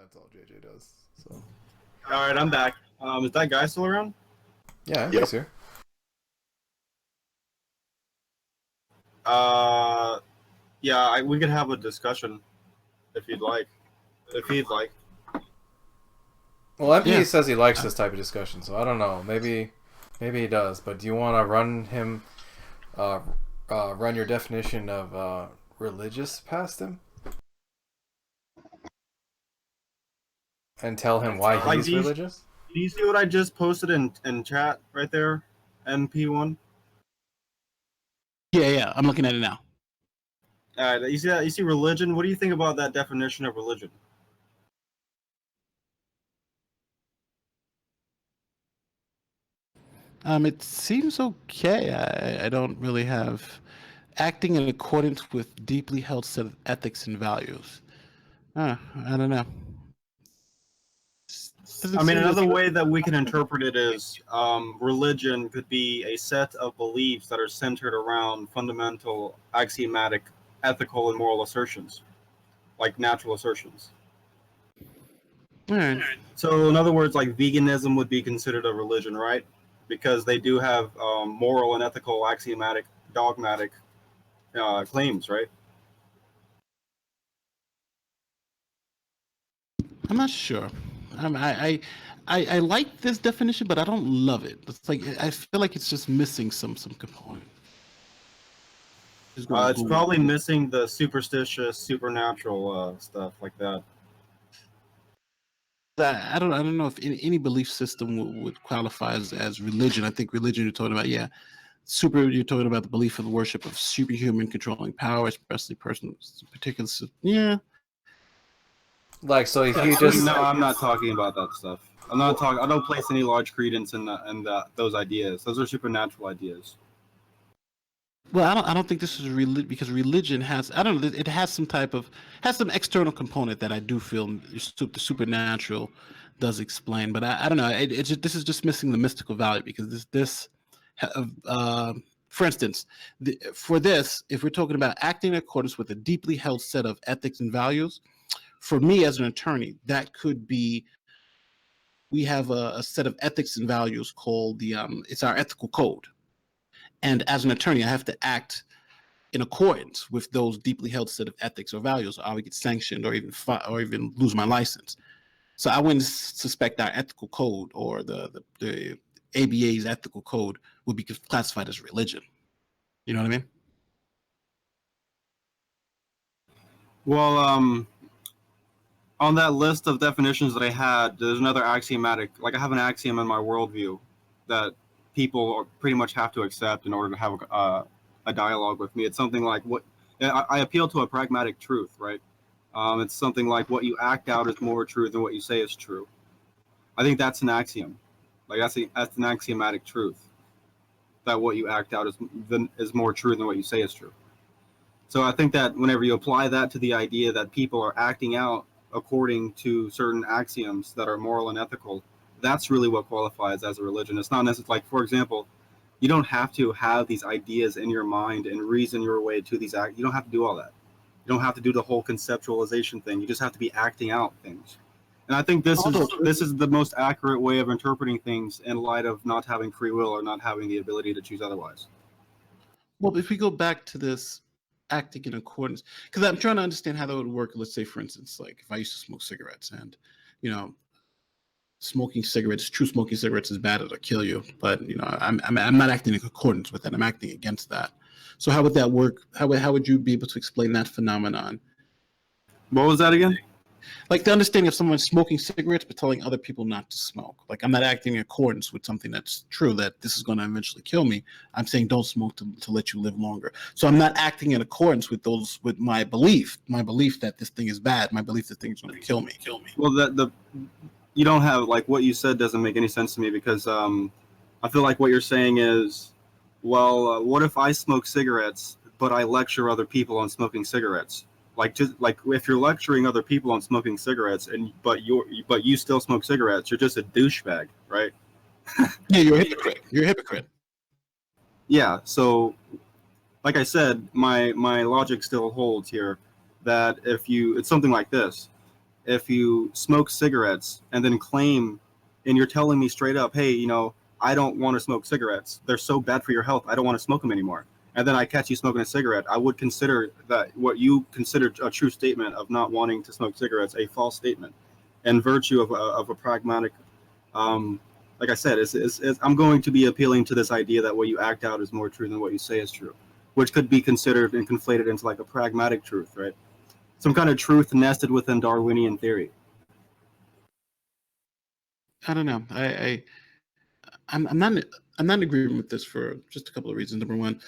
that's all JJ does. So. All right, I'm back. Is that guy still around? Yeah, Yep. he's here. Yeah, we could have a discussion if you'd like. Well, MP Yeah. says he likes this type of discussion, so I don't know. Maybe he does. But do you want to run your definition of religious past him, and tell him why Like he's religious? Do you see what I just posted in chat right there? MP1. Yeah. I'm looking at it now. All right, you see that? You see religion? What do you think about that definition of religion? It seems okay. I don't really have acting in accordance with deeply held set of ethics and values. I don't know. I mean, another way that we can interpret it is religion could be a set of beliefs that are centered around fundamental, axiomatic, ethical, and moral assertions, like natural assertions. All right. So, in other words, like veganism would be considered a religion, right? Because they do have moral and ethical, axiomatic, dogmatic claims, right? I'm not sure. I like this definition, but I don't love it. It's like I feel like it's just missing some component. It's probably missing the superstitious, supernatural stuff like that. I don't know if any belief system would qualify as religion. I think religion you're talking about, yeah. You're talking about the belief in the worship of superhuman controlling power, especially persons particular. Yeah. Like, so if you just No, I'm not talking about that stuff. I'm not talking. I don't place any large credence in those ideas. Those are supernatural ideas. Well, I don't think this is because religion has, I don't know, it has some external component that I do feel the supernatural does explain, but I don't know. This is just missing the mystical value because for instance, for this, if we're talking about acting in accordance with a deeply held set of ethics and values, for me as an attorney, that could be, we have a set of ethics and values called it's our ethical code. And as an attorney, I have to act in accordance with those deeply held set of ethics or values, or I would get sanctioned or even lose my license. So I wouldn't suspect our ethical code or the ABA's ethical code would be classified as religion. You know what I mean? Well, on that list of definitions that I had, there's another axiomatic. Like I have an axiom in my worldview that people pretty much have to accept in order to have a dialogue with me. It's something like I appeal to a pragmatic truth, right? It's something like what you act out is more true than what you say is true. I think that's an axiom. Like that's an axiomatic truth that what you act out is more true than what you say is true. So I think that whenever you apply that to the idea that people are acting out according to certain axioms that are moral and ethical, that's really what qualifies as a religion. It's not necessarily like, for example, you don't have to have these ideas in your mind and reason your way to these acts. You don't have to do all that. You don't have to do the whole conceptualization thing. You just have to be acting out things. And I think this is the most accurate way of interpreting things in light of not having free will or not having the ability to choose otherwise. Well, if we go back to this acting in accordance, because I'm trying to understand how that would work. Let's say, for instance, like if I used to smoke cigarettes and, true smoking cigarettes is bad, it'll kill you. But, I'm not acting in accordance with that. I'm acting against that. So how would that work? How would you be able to explain that phenomenon? What was that again? Like the understanding of someone smoking cigarettes but telling other people not to smoke. Like I'm not acting in accordance with something that's true, that this is going to eventually kill me. I'm saying don't smoke to let you live longer. So I'm not acting in accordance with my belief that this thing is bad, my belief that things are going to kill me. Well, you don't have, like, what you said doesn't make any sense to me because I feel like what you're saying is, well, what if I smoke cigarettes but I lecture other people on smoking cigarettes? Like, just like if you're lecturing other people on smoking cigarettes but you still smoke cigarettes, you're just a douchebag, right? Yeah, you're a hypocrite. Yeah. So, like I said, my logic still holds here that it's something like this. if you smoke cigarettes and then claim, and you're telling me straight up, hey, I don't want to smoke cigarettes. They're so bad for your health. I don't want to smoke them anymore. And then I catch you smoking a cigarette. I would consider that what you consider a true statement of not wanting to smoke cigarettes a false statement, in virtue of a pragmatic. Like I said, I'm going to be appealing to this idea that what you act out is more true than what you say is true, which could be considered and conflated into like a pragmatic truth, right? Some kind of truth nested within Darwinian theory. I don't know. I'm not in agreement with this for just a couple of reasons. Number one,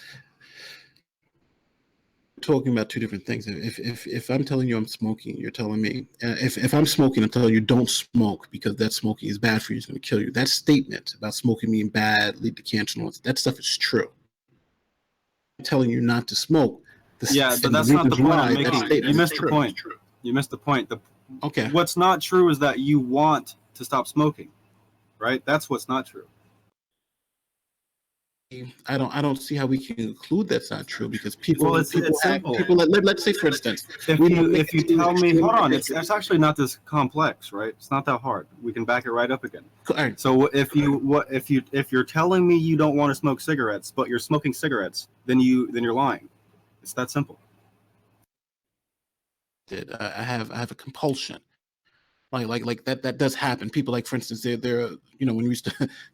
talking about two different things. If I'm telling you I'm smoking, you're telling me if I'm smoking, I'm telling you don't smoke because that smoking is bad for you, it's going to kill you. That statement about smoking being bad, lead to cancer, and all that stuff is true. I'm telling you not to smoke. But that's not the point I'm making. You missed the point. You missed the point. Okay. What's not true is that you want to stop smoking, right? That's what's not true. I don't see how we can conclude that's not true because people. Well, it's simple. Let's say, for instance, if you tell me, hold on, it's actually not this complex, right? It's not that hard. We can back it right up again. Right. So if you're telling me you don't want to smoke cigarettes, but you're smoking cigarettes, then you're lying. It's that simple. I have a compulsion. Like that does happen. People, like, for instance, they're when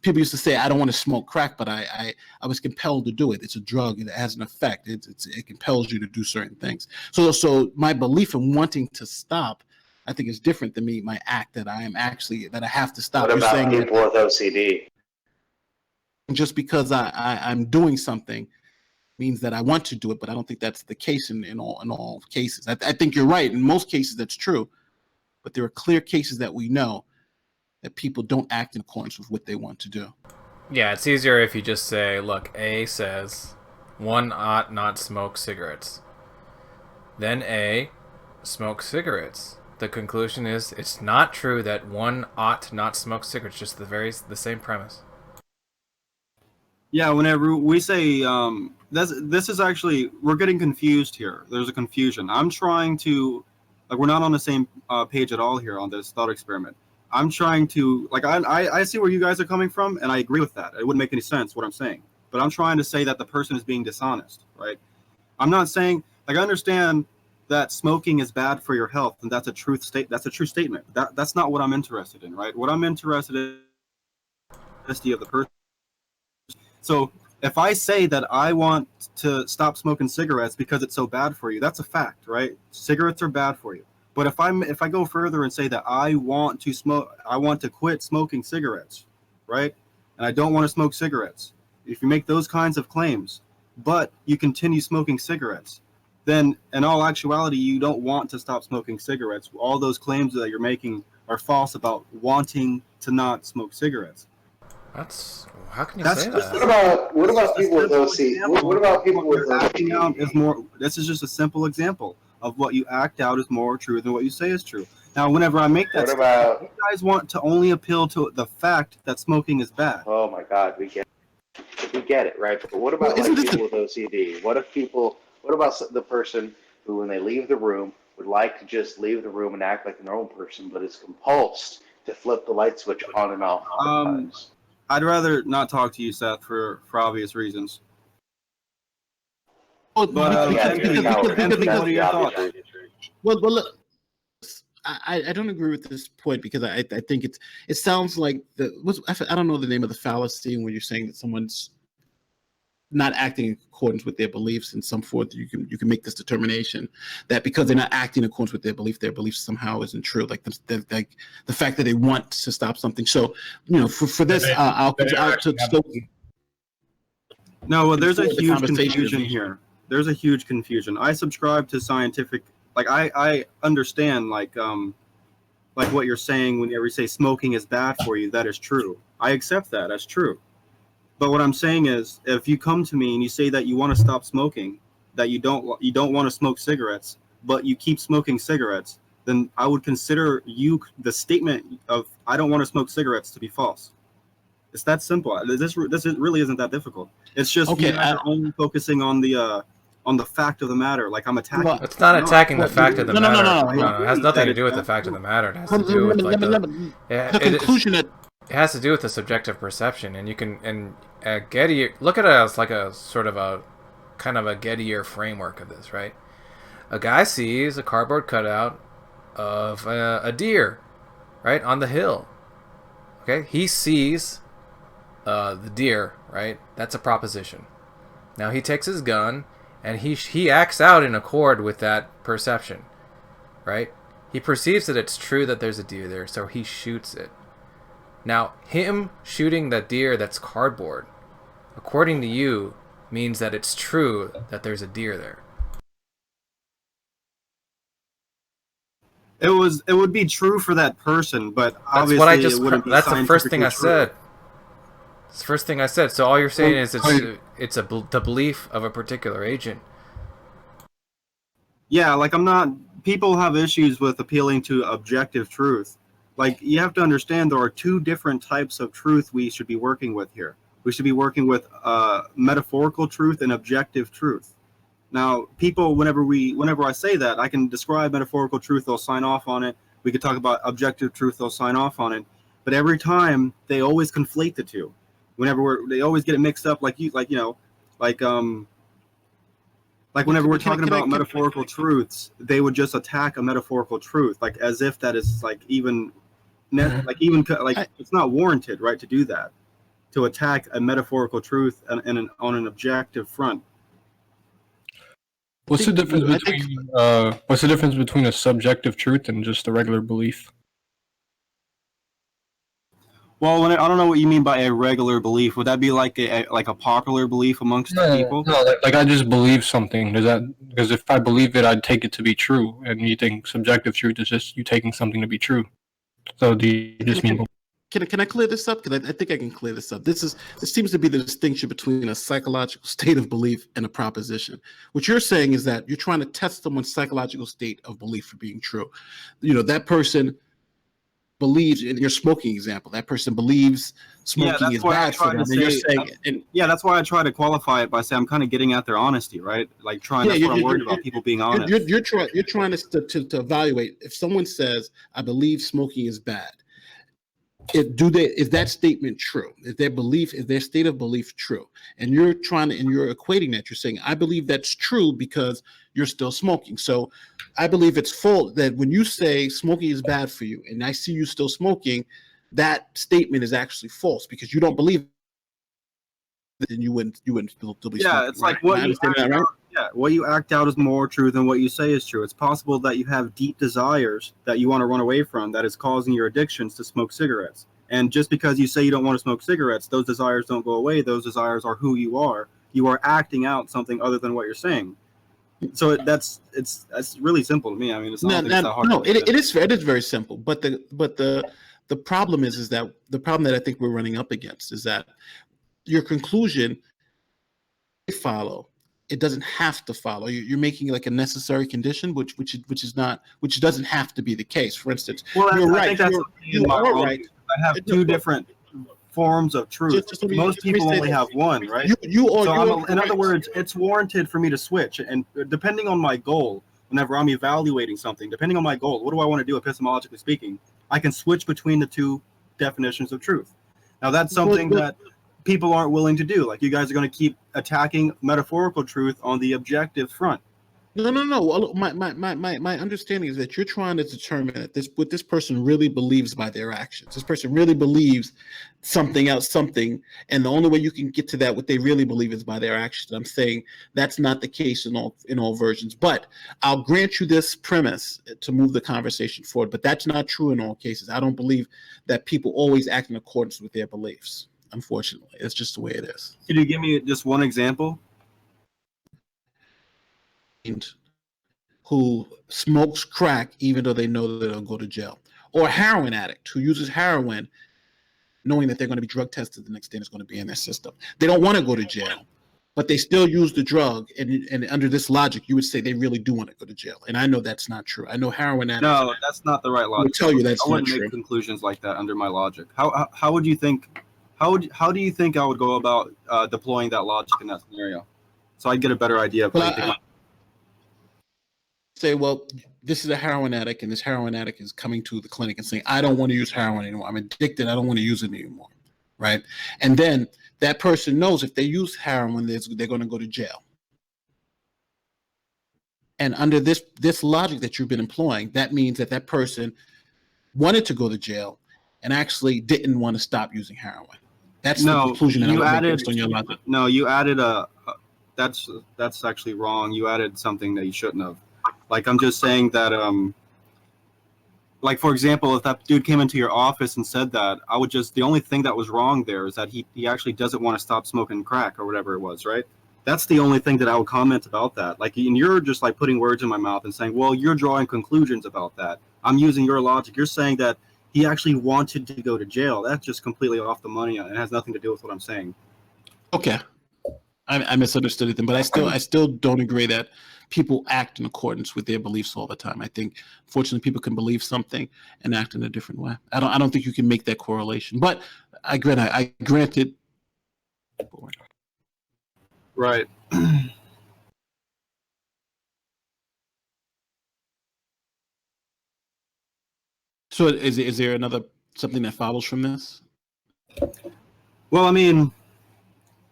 people used to say I don't want to smoke crack, but I was compelled to do it. It's a drug. It has an effect. It compels you to do certain things. So my belief in wanting to stop, I think, is different than my act that I have to stop. What about people with OCD? Just because I'm doing something means that I want to do it, but I don't think that's the case in all cases. I think you're right. In most cases, that's true. But there are clear cases that we know that people don't act in accordance with what they want to do. Yeah, it's easier if you just say, look, A says one ought not smoke cigarettes. Then A smokes cigarettes. The conclusion is it's not true that one ought not smoke cigarettes, just the same premise. Yeah, whenever we say this is actually, we're getting confused here. There's a confusion. I'm trying to, like, we're not on the same page at all here on this thought experiment. I'm trying to, like, I see where you guys are coming from, and I agree with that. It wouldn't make any sense what I'm saying. But I'm trying to say that the person is being dishonest, right? I'm not saying, like, I understand that smoking is bad for your health, and that's a true statement. That's not what I'm interested in, right? What I'm interested in is the honesty of the person. So if I say that I want to stop smoking cigarettes because it's so bad for you, that's a fact, right? Cigarettes are bad for you. But if I go further and say that I want to quit smoking cigarettes, right? And I don't want to smoke cigarettes. If you make those kinds of claims, but you continue smoking cigarettes, then in all actuality, you don't want to stop smoking cigarettes. All those claims that you're making are false about wanting to not smoke cigarettes. How can you say that? What about people with OCD? What about people with acting out is more? This is just a simple example of what you act out is more true than what you say is true. Now, whenever I make that statement, you guys want to only appeal to the fact that smoking is bad. Oh my God, we get it, right? But what about people with OCD? What about the person who, when they leave the room, would like to just leave the room and act like a normal person, but is compulsed to flip the light switch on and off? I'd rather not talk to you, Seth, for obvious reasons. Well, look, I don't agree with this point because I think it sounds like I don't know the name of the fallacy when you're saying that someone's not acting in accordance with their beliefs and some forth. You can make this determination that because they're not acting in accordance with their belief somehow isn't true. Like the fact that they want to stop something. So for this, No, well, there's a huge confusion here. There's a huge confusion. I subscribe to scientific, like I understand like what you're saying whenever you say smoking is bad for you. That is true. I accept that as true. But what I'm saying is, if you come to me and you say that you want to stop smoking, that you don't want to smoke cigarettes, but you keep smoking cigarettes, then I would consider the statement of I don't want to smoke cigarettes to be false. It's that simple. This really isn't that difficult. It's just you're only focusing on the on the fact of the matter, like I'm attacking. Well, It's not attacking the fact of the matter. No. It has nothing to do with the That's fact of the true. matter. It has to do with like The it conclusion that it has to do with the subjective perception, and you can Getty look at it as like a sort of a kind of a Gettier framework of this, right? A guy sees a cardboard cutout of a deer, right, on the hill. Okay, he sees the deer, right? That's a proposition. Now he takes his gun and he acts out in accord with that perception, right? He perceives that it's true that there's a deer there, so he shoots it. Now, him shooting that deer that's cardboard, according to you, means that it's true that there's a deer there. It would be true for that person, but That's obviously what I just. it wouldn't be That's the first thing I scientifically true. said. It's the first thing I said. So all you're saying is the belief of a particular agent. Yeah, like I'm not. People have issues with appealing to objective truth. Like you have to understand there are two different types of truth we should be working with here. We should be working with metaphorical truth and objective truth. Now, people, whenever I say that, I can describe metaphorical truth, they'll sign off on it. We could talk about objective truth, they'll sign off on it. But every time, they always conflate the two. They always get it mixed up, like whenever we're talking about metaphorical truths, they would just attack a metaphorical truth, like as if that is it's not warranted, right, to do that, to attack a metaphorical truth on an objective front. What's the difference between a subjective truth and just a regular belief? Well, I don't know what you mean by a regular belief. Would that be like a popular belief amongst people? No, like I just believe something. Because if I believe it, I'd take it to be true. And you think subjective truth is just you taking something to be true. So do you just mean? Can I clear this up? Because I think I can clear this up. This seems to be the distinction between a psychological state of belief and a proposition. What you're saying is that you're trying to test someone's psychological state of belief for being true. That person believes, in your smoking example, that person believes smoking is bad for them. That's why I try to qualify it by saying I'm kind of getting at their honesty, right? Like that's what I'm worried about, people being honest. You're trying to evaluate if someone says, I believe smoking is bad. Is that statement true? Is their state of belief true? And you're equating that. You're saying, I believe that's true because you're still smoking. So I believe it's false that when you say smoking is bad for you and I see you still smoking, that statement is actually false because you don't believe it, then you wouldn't still be smoking. Yeah, it's like what you act out is more true than what you say is true. It's possible that you have deep desires that you want to run away from that is causing your addictions to smoke cigarettes. And just because you say you don't want to smoke cigarettes, those desires don't go away. Those desires are who you are. You are acting out something other than what you're saying. So that's really simple to me. I mean, it's not that hard. No, it is very simple. But the problem is that the problem that I think we're running up against is that your conclusion follow. It doesn't have to follow. You're making like a necessary condition, which doesn't have to be the case. For instance, you're right. You are right. I have two different forms of truth. Most people only have one, right? In other words, it's warranted for me to switch, and depending on my goal, whenever I'm evaluating something, depending on my goal, what do I want to do epistemologically speaking, I can switch between the two definitions of truth. Now that's something that people aren't willing to do. Like you guys are going to keep attacking metaphorical truth on the objective front. No. Well, my understanding is that you're trying to determine that what this person really believes by their actions. This person really believes something, and the only way you can get to that what they really believe is by their actions. I'm saying that's not the case in all versions. But I'll grant you this premise to move the conversation forward. But that's not true in all cases. I don't believe that people always act in accordance with their beliefs. Unfortunately, it's just the way it is. Can you give me just one example? Who smokes crack even though they know that they'll go to jail, or a heroin addict who uses heroin knowing that they're going to be drug tested the next day and it's going to be in their system. They don't want to go to jail, but they still use the drug. And under this logic, you would say they really do want to go to jail. And I know that's not true. I know heroin addicts. No, that's not the right logic. I would tell you that's I wouldn't not true. make conclusions like that under my logic. How would you think? How do you think I would go about deploying that logic in that scenario? so I get a better idea of how you think. Say, well, this is a heroin addict, and this heroin addict is coming to the clinic and saying, I don't want to use heroin anymore. I'm addicted. I don't want to use it anymore. Right? And then that person knows if they use heroin, they're going to go to jail. And under this logic that you've been employing, that means that person wanted to go to jail and actually didn't want to stop using heroin. That's the conclusion that I would make based on your logic. No, you added that's actually wrong. You added something that you shouldn't have. Like, I'm just saying that, like, for example, if that dude came into your office and said that, the only thing that was wrong there is that he actually doesn't want to stop smoking crack or whatever it was, right? That's the only thing that I would comment about that. Like, and you're just like putting words in my mouth and saying, well, you're drawing conclusions about that. I'm using your logic. You're saying that he actually wanted to go to jail. That's just completely off the money and it has nothing to do with what I'm saying. Okay. I misunderstood it then, but I still don't agree that people act in accordance with their beliefs all the time. I think, fortunately, people can believe something and act in a different way. I don't think you can make that correlation. But I granted. Right. So is there something that follows from this? Well, I mean,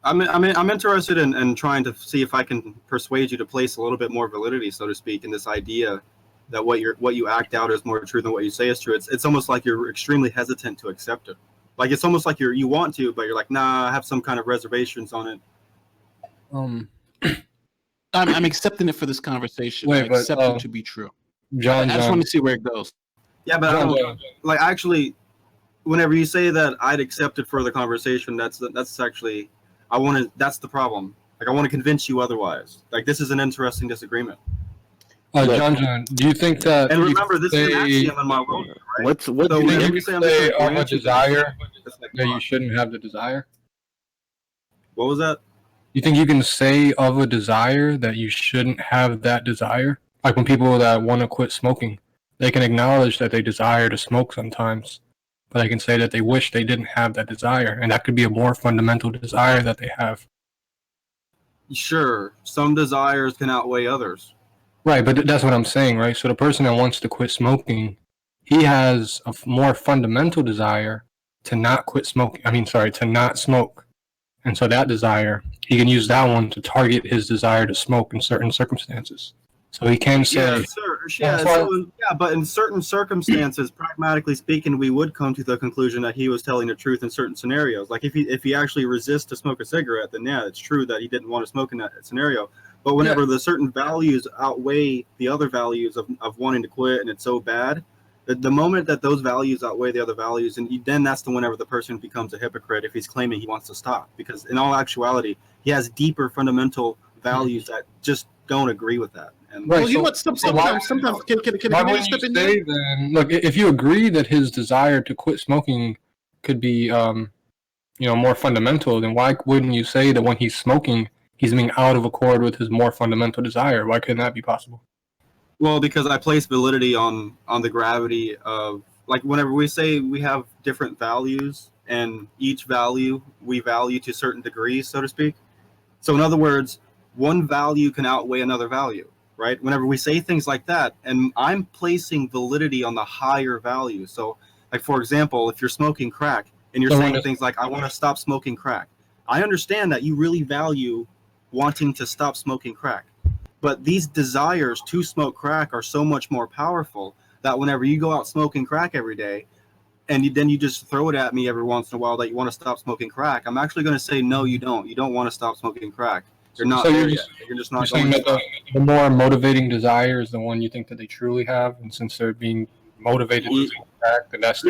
I'm interested in trying to see if I can persuade you to place a little bit more validity, so to speak, in this idea that what you act out is more true than what you say is true. It's almost like you're extremely hesitant to accept it. Like, it's almost like you want to, but you're like, nah, I have some kind of reservations on it. I'm accepting it for this conversation. I accept it to be true. John, I just want to see where it goes. Yeah, but like, actually, whenever you say that I'd accept it for the conversation, that's actually, that's the problem. Like, I want to convince you otherwise. Like, this is an interesting disagreement. Jonjon, do you think that? And remember, this is an axiom in my world, right? What do you think you say of a desire that you shouldn't have the desire? What was that? You think you can say of a desire that you shouldn't have that desire? Like, when people that want to quit smoking, they can acknowledge that they desire to smoke sometimes, but they can say that they wish they didn't have that desire, and that could be a more fundamental desire that they have. Sure, some desires can outweigh others. Right, but that's what I'm saying, right? So the person that wants to quit smoking, he has a more fundamental desire to not quit smoking. To not smoke. And so that desire, he can use that one to target his desire to smoke in certain circumstances. So he can say... But in certain circumstances, pragmatically speaking, we would come to the conclusion that he was telling the truth in certain scenarios. Like, if he actually resists to smoke a cigarette, then yeah, it's true that he didn't want to smoke in that scenario. But whenever the certain values outweigh the other values of wanting to quit, and it's so bad, the moment that those values outweigh the other values, and then that's whenever the person becomes a hypocrite if he's claiming he wants to stop. Because in all actuality, he has deeper fundamental values that just don't agree with that. And well, you know what? Sometimes can I step in there? Then, look, if you agree that his desire to quit smoking could be, more fundamental, then why wouldn't you say that when he's smoking, he's being out of accord with his more fundamental desire? Why couldn't that be possible? Well, because I place validity on the gravity of, like, whenever we say we have different values, and each value we value to certain degrees, so to speak. So in other words, one value can outweigh another value, right? Whenever we say things like that, and I'm placing validity on the higher value. So, like, for example, if you're smoking crack and you're saying things like, I want to stop smoking crack, I understand that you really value wanting to stop smoking crack. But these desires to smoke crack are so much more powerful that whenever you go out smoking crack every day, and then you just throw it at me every once in a while that you want to stop smoking crack, I'm actually going to say, no, you don't. You don't want to stop smoking crack. You're not there yet. You're just not going to stop. The more motivating desire is the one you think that they truly have, and since they're being motivated to smoke crack, then that's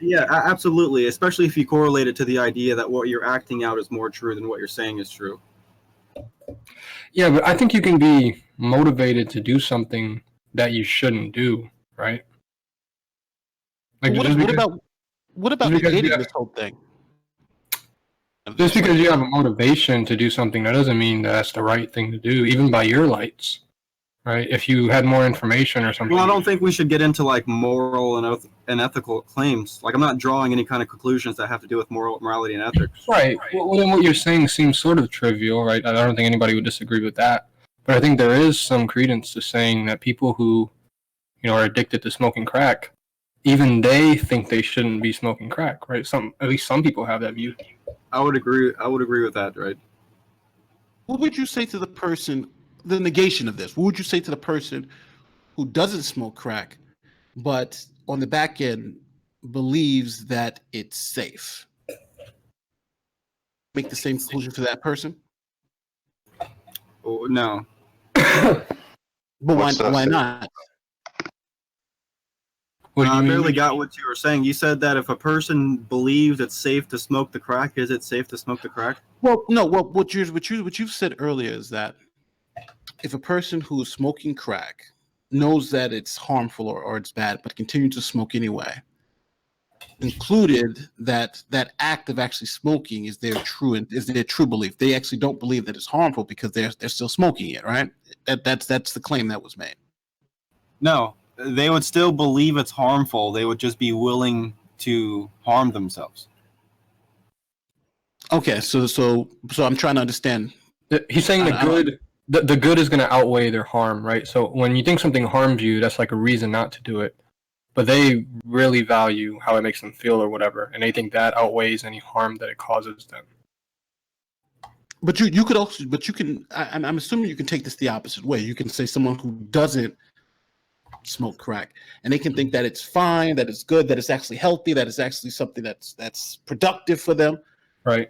yeah, absolutely. Especially if you correlate it to the idea that what you're acting out is more true than what you're saying is true. Yeah, but I think you can be motivated to do something that you shouldn't do, right? Like, what about negating this whole thing? Just because you have a motivation to do something, that doesn't mean that's the right thing to do, even by your lights, right? If you had more information or something. Well, I don't think we should get into like moral and ethical claims. Like, I'm not drawing any kind of conclusions that have to do with morality and ethics. Right. Well, then what you're saying seems sort of trivial, right? I don't think anybody would disagree with that. But I think there is some credence to saying that people who, are addicted to smoking crack, even they think they shouldn't be smoking crack, right? At least some people have that view. I would agree with that, right? What would you say to the person, the negation of this? What would you say to the person who doesn't smoke crack, but on the back end believes that it's safe? Make the same conclusion for that person? Oh, no. But why not? I barely got what you were saying. You said that if a person believes it's safe to smoke the crack, is it safe to smoke the crack? Well, no. Well, what you've said earlier is that if a person who is smoking crack knows that it's harmful or it's bad, but continues to smoke anyway, included that act of actually smoking is their true belief. They actually don't believe that it's harmful because they're still smoking it, right? That's the claim that was made. No, they would still believe it's harmful. They would just be willing to harm themselves. Okay, so I'm trying to understand. He's saying the good is going to outweigh their harm, right? So when you think something harms you, that's like a reason not to do it. But they really value how it makes them feel or whatever, and they think that outweighs any harm that it causes them. But you could also, I'm assuming you can take this the opposite way. You can say someone who doesn't smoke crack, and they can think that it's fine, that it's good, that it's actually healthy, that it's actually something that's productive for them. Right.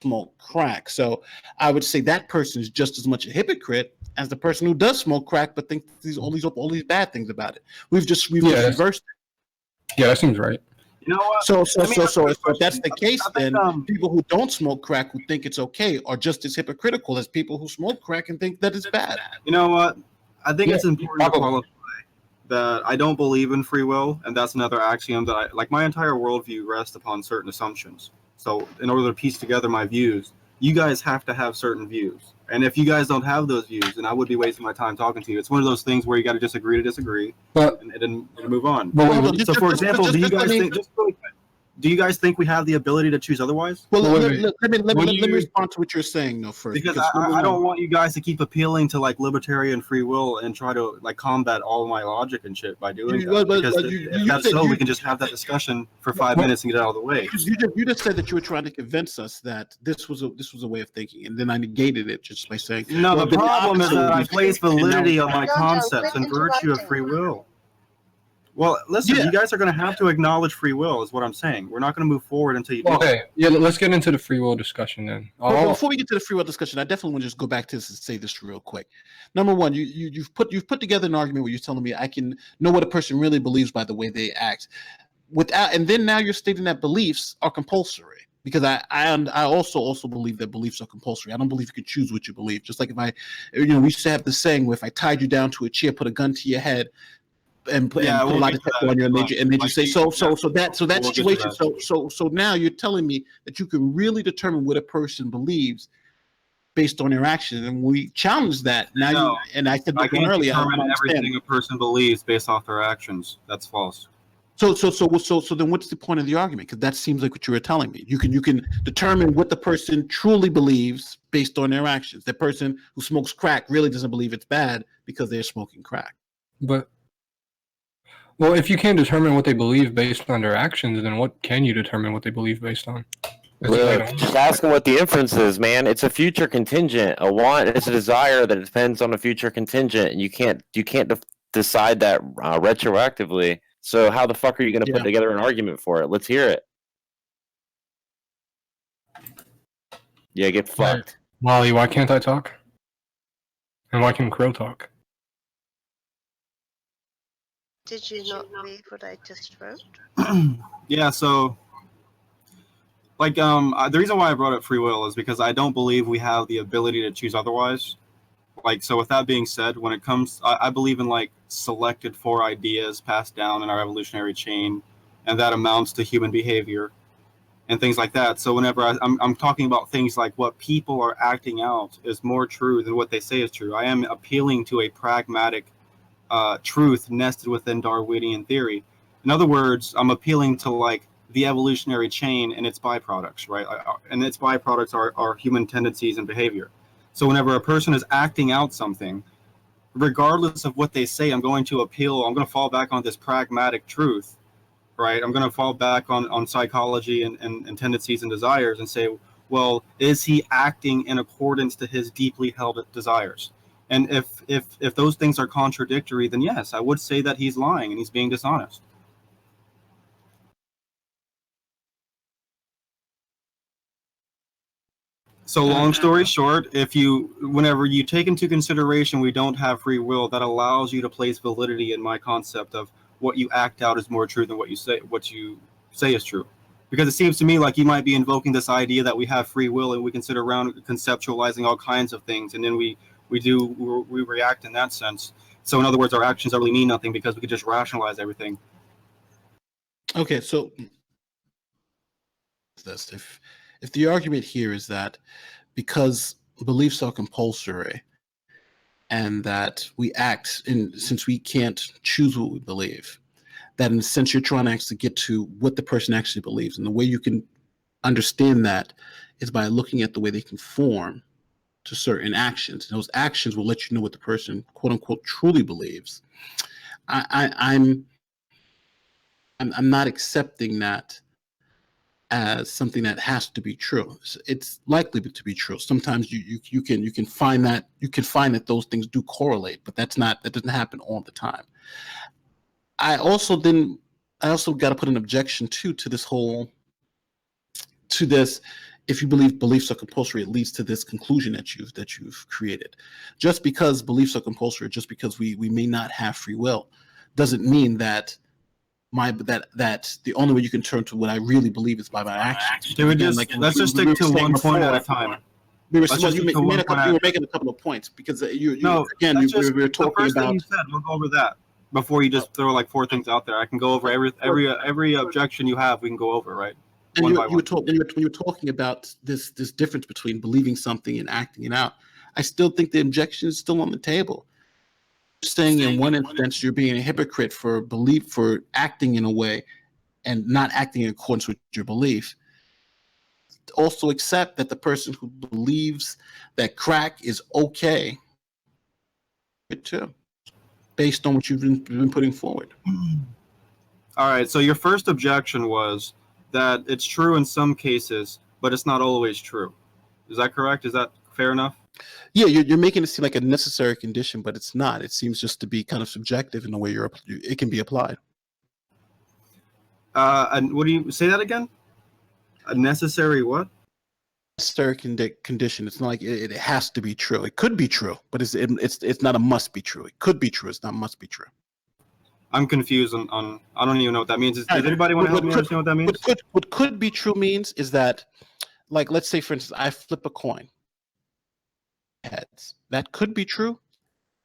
Smoke crack. So I would say that person is just as much a hypocrite as the person who does smoke crack but thinks all these bad things about it. We've just reversed it. Yeah, that seems right. You know what? So if that's the case, then people who don't smoke crack who think it's okay are just as hypocritical as people who smoke crack and think that it's bad. You know what? I think it's important to qualify that I don't believe in free will, and that's another axiom that my entire worldview rests upon certain assumptions. So in order to piece together my views, you guys have to have certain views. And if you guys don't have those views, then I would be wasting my time talking to you. It's one of those things where you got to disagree to disagree and move on. So for example, do you guys think we have the ability to choose otherwise? Well, let me respond to what you're saying though first. Because I don't want you guys to keep appealing to like libertarian free will and try to like combat all my logic and shit by doing that. Because if that's so, we can just have that discussion for 5 minutes and get it out of the way. You just said that you were trying to convince us that this was a way of thinking, and then I negated it just by saying. No, the problem is that I place validity on my concepts and virtue of free will. Well, listen, you guys are going to have to acknowledge free will, is what I'm saying. We're not going to move forward until you do. Okay, yeah, let's get into the free will discussion then. Before we get to the free will discussion, I definitely want to just go back to this and say this real quick. Number one, you've put together an argument where you're telling me I can know what a person really believes by the way they act, and then now you're stating that beliefs are compulsory. Because I also believe that beliefs are compulsory. I don't believe you can choose what you believe. Just like we used to have the saying where if I tied you down to a chair, put a gun to your head, and put a lot of stuff on you, and made you say so that situation. So now you're telling me that you can really determine what a person believes based on their actions, and we challenge that now. And I said earlier, I determine everything a person believes based off their actions. That's false. So then what's the point of the argument? Because that seems like what you were telling me. You can determine what the person truly believes based on their actions. The person who smokes crack really doesn't believe it's bad because they're smoking crack. Well, if you can't determine what they believe based on their actions, then what can you determine what they believe based on? Look, just ask them what the inference is, man. It's a future contingent. A want is a desire that depends on a future contingent, and you can't decide that retroactively. So how the fuck are you going to put together an argument for it? Let's hear it. Yeah, get fucked. Molly, why can't I talk? And why can Crow talk? Did you not read what I just wrote? Yeah, so the reason why I brought up free will is because I don't believe we have the ability to choose otherwise. So with that being said, when it comes, I believe in selected for ideas passed down in our evolutionary chain, and that amounts to human behavior. and things like that. So whenever I'm talking about things like what people are acting out is more true than what they say is true, I am appealing to a pragmatic truth nested within Darwinian theory. In other words, I'm appealing to like the evolutionary chain and its byproducts, right? And its byproducts are human tendencies and behavior. So whenever a person is acting out something, regardless of what they say, I'm going to fall back on this pragmatic truth, right? I'm going to fall back on psychology and tendencies and desires and say, well, is he acting in accordance to his deeply held desires? And if those things are contradictory, then yes, I would say that he's lying and he's being dishonest. So long story short, whenever you take into consideration we don't have free will, that allows you to place validity in my concept of what you act out is more true than what you say is true. Because it seems to me like you might be invoking this idea that we have free will and we can sit around conceptualizing all kinds of things, and then we react in that sense. So in other words, our actions don't really mean nothing because we could just rationalize everything. Okay, so this if the argument here is that because beliefs are compulsory and that we act since we can't choose what we believe, that in a sense you're trying to actually get to what the person actually believes, and the way you can understand that is by looking at the way they conform to certain actions. And those actions will let you know what the person, quote unquote, truly believes. I'm not accepting that as something that has to be true. It's likely to be true. Sometimes you can find that those things do correlate, but that doesn't happen all the time. I also got to put an objection to this. If you believe beliefs are compulsory, it leads to this conclusion that you've created. Just because beliefs are compulsory, just because we may not have free will, doesn't mean that the only way you can turn to what I really believe is by my actions. Let's just stick to one point at a time. You were making a couple of points because we were talking about. You said, we'll go over that before you just throw like 4 things out there. I can go over every objection you have. We can go over, right? And you were talking about this difference between believing something and acting it out. I still think the objection is still on the table. Saying in one instance you're being a hypocrite for acting in a way and not acting in accordance with your belief. Also accept that the person who believes that crack is okay, it too, based on what you've been putting forward. All right. So your first objection was that it's true in some cases, but it's not always true. Is that correct? Is that fair enough? Yeah, you're making it seem like a necessary condition, but it's not. It seems just to be kind of subjective in the way it can be applied. And what do you say that again? A necessary what? Necessary condition. It's not like it has to be true. It could be true, but it's not a must be true. It could be true. It's not must be true. I'm confused on I don't even know what that means. Does anybody want to help me understand what that means? What could be true means is that, like, let's say, for instance, I flip a coin. Heads. That could be true.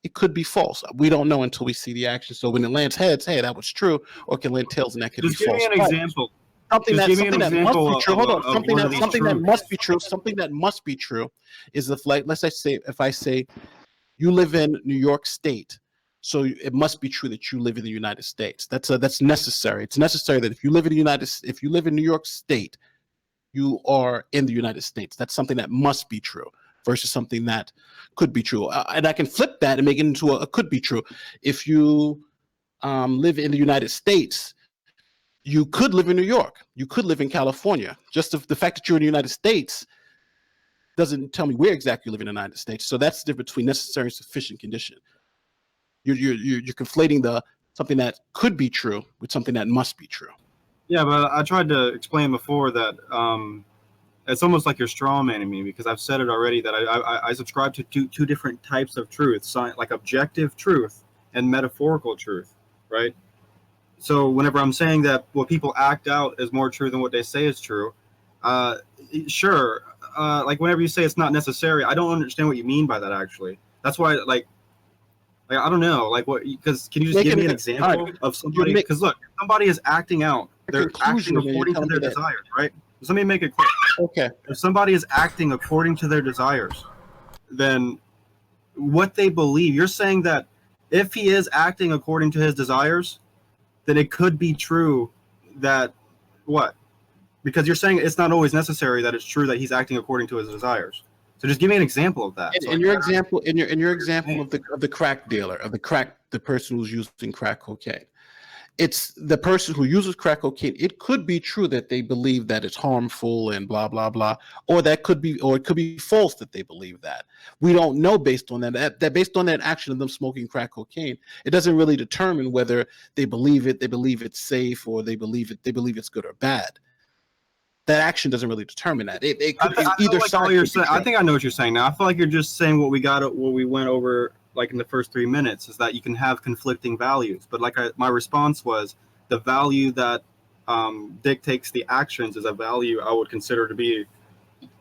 It could be false. We don't know until we see the action. So when it lands heads, hey, that was true, or it can land tails, and that could be false. Just give me an example. Something that must be true. Hold on. Something that must be true. Something that must be true is if I say you live in New York State, so it must be true that you live in the United States. That's necessary. It's necessary that if you live in New York State, you are in the United States. That's something that must be true. Versus something that could be true. And I can flip that and make it into a could be true. If you live in the United States, you could live in New York. You could live in California. Just the fact that you're in the United States doesn't tell me where exactly you live in the United States. So that's the difference between necessary and sufficient condition. You're conflating something that could be true with something that must be true. Yeah, but I tried to explain before that it's almost like you're straw manning me, because I've said it already that I subscribe to two different types of truth, like objective truth and metaphorical truth, right? So whenever I'm saying that what people act out is more true than what they say is true, sure. Like whenever you say it's not necessary, I don't understand what you mean by that actually. That's why like I don't know, like what, because can you just give me an example of somebody? Because look, somebody is acting out. They're acting according to their desires, right? Just let me make it clear. Okay. If somebody is acting according to their desires, then what they believe, you're saying that if he is acting according to his desires, then it could be true that what? Because you're saying it's not always necessary that it's true that he's acting according to his desires. So just give me an example of that. In your example, in your example of the crack dealer, the person who's using crack cocaine, it's the person who uses crack cocaine. It could be true that they believe that it's harmful and blah blah blah, or it could be false that they believe that. We don't know based on that. That based on that action of them smoking crack cocaine, it doesn't really determine whether they believe it. They believe it's safe, or they believe it's good or bad. That action doesn't really determine that. It could be either side. I think I know what you're saying now. I feel like you're just saying what we went over like in the first 3 minutes is that you can have conflicting values. But my response was the value that dictates the actions is a value I would consider to be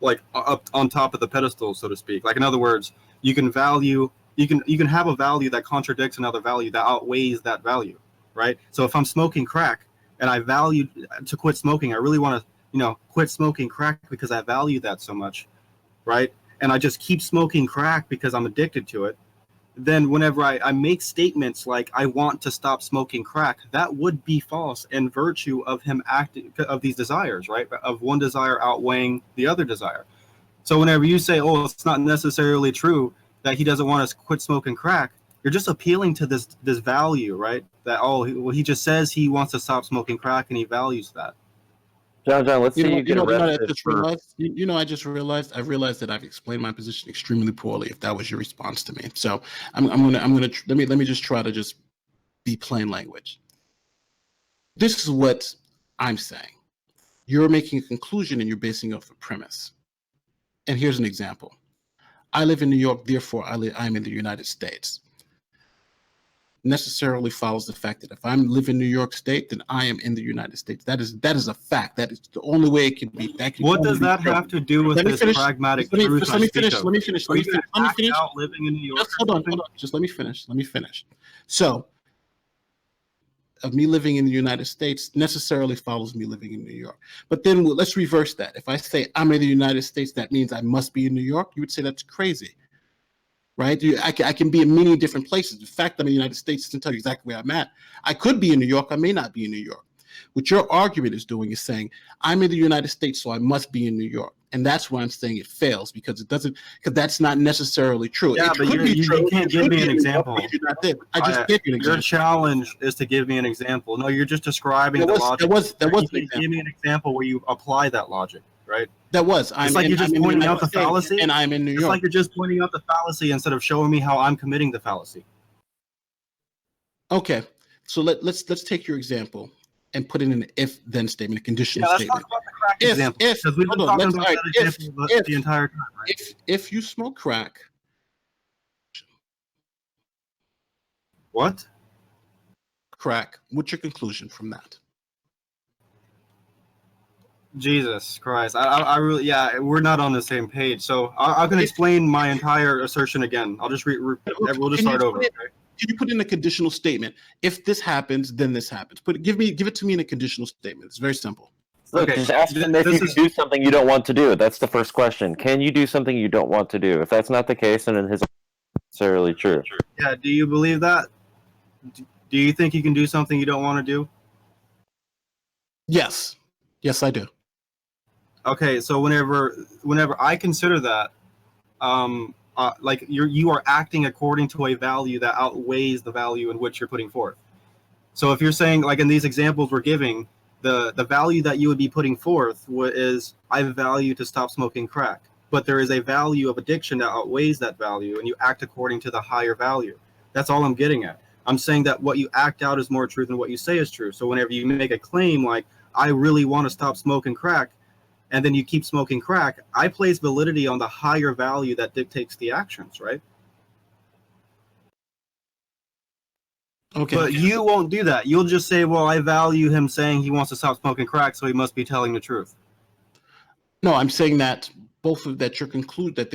like up on top of the pedestal, so to speak. Like in other words, you can have a value that contradicts another value that outweighs that value, right? So if I'm smoking crack and I value to quit smoking, I really want to quit smoking crack because I value that so much, right? And I just keep smoking crack because I'm addicted to it. Then whenever I make statements like I want to stop smoking crack, that would be false in virtue of him acting of these desires, right? Of one desire outweighing the other desire. So whenever you say, oh, it's not necessarily true that he doesn't want to quit smoking crack, you're just appealing to this value, right? That, he just says he wants to stop smoking crack and he values that. Jonjon, let's say you get arrested. I just realized that I've explained my position extremely poorly. If that was your response to me, so I'm gonna let me just try to just be plain language. This is what I'm saying. You're making a conclusion and you're basing off a premise. And here's an example. I live in New York, therefore I'm in the United States. Necessarily follows the fact that if I'm living in New York State, then I am in the United States. That is a fact. That is the only way it can be. What does that have to do with this pragmatic truth? Let me finish. Let me finish. Living in New York. Just hold on. Just let me finish. So, of me living in the United States necessarily follows me living in New York. But then let's reverse that. If I say I'm in the United States, that means I must be in New York. You would say that's crazy. Right? I can be in many different places. The fact I'm in the United States doesn't tell you exactly where I'm at. I could be in New York. I may not be in New York. What your argument is doing is saying, I'm in the United States, so I must be in New York. And that's why I'm saying it fails, because because that's not necessarily true. Yeah, but you can't give me an example. I just gave you an example. Your challenge is to give me an example. No, you're just describing the logic. Give me an example where you apply that logic, right? It's like you're just pointing out the fallacy, and I'm in New York. It's like you're just pointing out the fallacy instead of showing me how I'm committing the fallacy. Okay, so let's take your example and put in an if-then statement, a conditional statement. Let's talk about the crack example. Because we've been talking about that example the entire time, right? If you smoke crack, what? Crack. What's your conclusion from that? Jesus Christ. I really, we're not on the same page. So I can explain my entire assertion again. I'll just we'll just start over. Okay? Can you put in a conditional statement? If this happens, then this happens. Give it to me in a conditional statement. It's very simple. Look, just ask him if you can do something you don't want to do. That's the first question. Can you do something you don't want to do? If that's not the case, then it isn't necessarily true. Yeah, do you believe that? Do you think you can do something you don't want to do? Yes. Yes, I do. Okay, so whenever I consider that, like you are acting according to a value that outweighs the value in which you're putting forth. So if you're saying, like in these examples we're giving, the value that you would be putting forth is I value to stop smoking crack, but there is a value of addiction that outweighs that value, and you act according to the higher value. That's all I'm getting at. I'm saying that what you act out is more true than what you say is true. So whenever you make a claim like I really want to stop smoking crack, and then you keep smoking crack, I place validity on the higher value that dictates the actions, right? Okay. But you won't do that. You'll just say, well, I value him saying he wants to stop smoking crack, so he must be telling the truth. No, I'm saying that the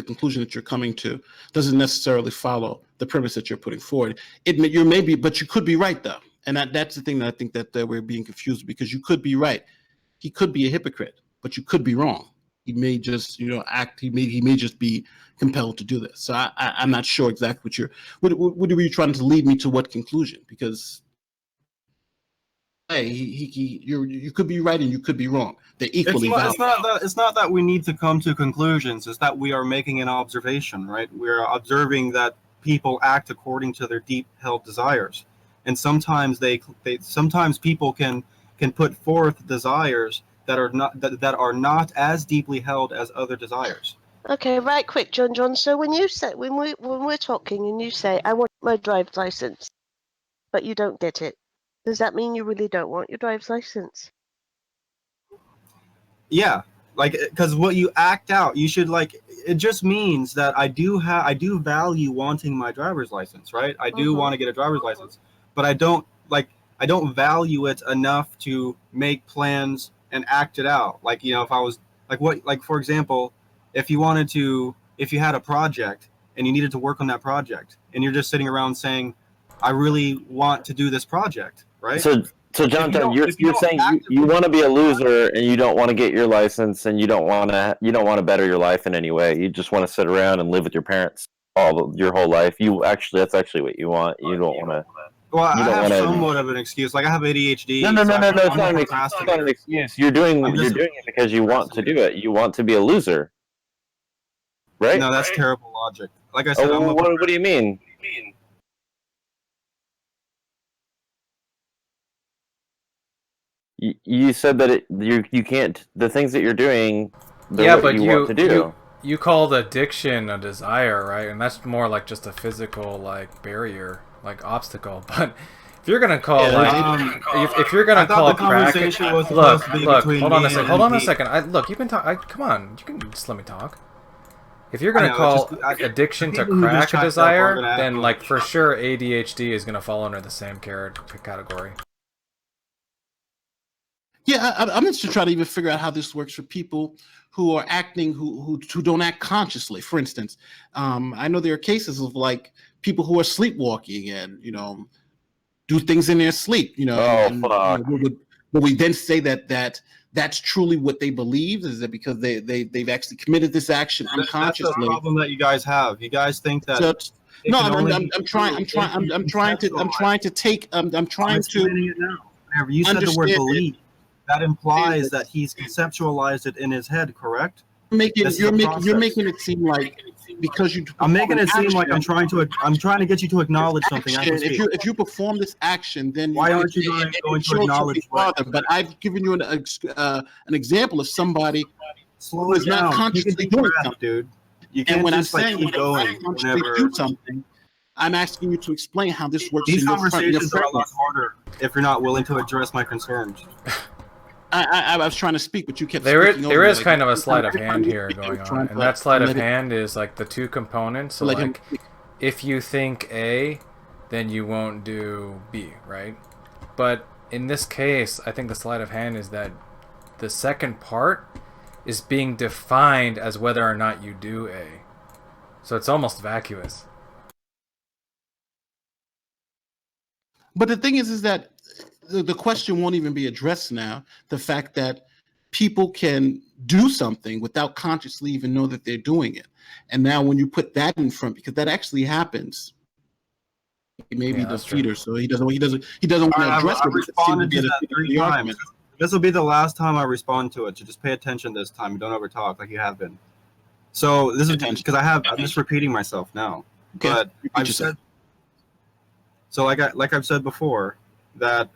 conclusion that you're coming to doesn't necessarily follow the premise that you're putting forward. But you could be right, though. And that's the thing that I think that we're being confused, because you could be right. He could be a hypocrite. but you could be wrong. He may just, act. He may just be compelled to do this. So I'm not sure exactly what were you trying to lead me to? What conclusion? Because hey, you could be right and you could be wrong. They're equally valid. It's not that we need to come to conclusions. It's that we are making an observation, right? We're observing that people act according to their deep-held desires, and sometimes sometimes people can put forth desires that are not as deeply held as other desires. Okay, right quick, Jonjon. So when we're talking and you say, I want my driver's license, but you don't get it, does that mean you really don't want your driver's license? Yeah, because what you act out, you should it just means that I do value wanting my driver's license, right? I do want to get a driver's license, but I don't value it enough to make plans and act it out. If I was for example, if you had a project and you needed to work on that project and you're just sitting around saying, I really want to do this project, right? So Jonjon, you're saying you want to be a loser and you don't want to get your license and you don't want to better your life in any way. You just want to sit around and live with your parents your whole life. That's actually what you want. You don't want to. Well, I have somewhat of an excuse. I have ADHD. No. It's not an excuse. You're doing it because you want to do it. You want to be a loser, right? No, that's terrible logic. Like I said, what do you mean? You said that you can't. The things that you're doing, but you want to do. You called addiction a desire, right? And that's more like just a physical barrier, obstacle. But if you're gonna call if you're gonna call crack, look, hold on a second. Look, you've been talking. Come on, you can just let me talk. If you're gonna call addiction to crack a desire, then for sure ADHD is gonna fall under the same category. Yeah, I'm just trying to even figure out how this works for people who are acting, who don't act consciously. For instance, I know there are cases of people who are sleepwalking and do things in their sleep. But we then say that's truly what they believe? Is it because they've actually committed this action unconsciously? That's the problem that you guys have. You guys think that. I'm trying to. Whenever you said the word believe, that implies that he's conceptualized it in his head, correct? You're making it seem like because you. I'm making it seem like I'm trying to get you to acknowledge something. If you perform this action, then why aren't you going to acknowledge it? But I've given you an example of somebody who is not consciously doing something, dude. You can't just keep going whenever do something. I'm asking you to explain how this works. These conversations are a lot harder if you're not willing to address my concerns. I was trying to speak, but you kept. There is kind of a sleight of hand here going on, and that sleight of hand is the two components. So if you think A, then you won't do B, right? But in this case, I think the sleight of hand is that the second part is being defined as whether or not you do A. So it's almost vacuous. But the thing is that the question won't even be addressed now. The fact that people can do something without consciously even know that they're doing it. And now when you put that in front, because that actually happens, maybe the feeder, so he doesn't want to address it. I've responded to that 3 times. This will be the last time I respond to it. So just pay attention this time. Don't overtalk like you have been. So this is because I'm just repeating myself now. Okay. But I've said. So like I've said before, that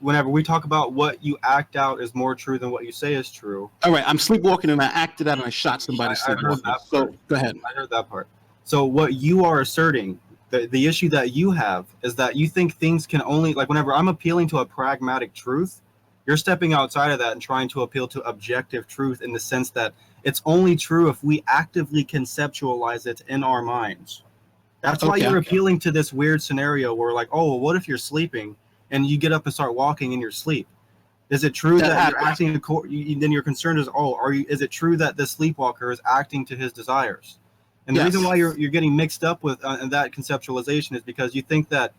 whenever we talk about what you act out is more true than what you say is true. All right, I'm sleepwalking and I acted out and I shot somebody. I heard that part. So go ahead. I heard that part. So what you are asserting, the issue that you have is that you think things can only, whenever I'm appealing to a pragmatic truth, you're stepping outside of that and trying to appeal to objective truth in the sense that it's only true if we actively conceptualize it in our minds. That's why you're appealing to this weird scenario where what if you're sleeping and you get up and start walking in your sleep? Is it true that you're acting then your concern is, is it true that the sleepwalker is acting to his desires? And the reason why you're getting mixed up with that conceptualization is because you think that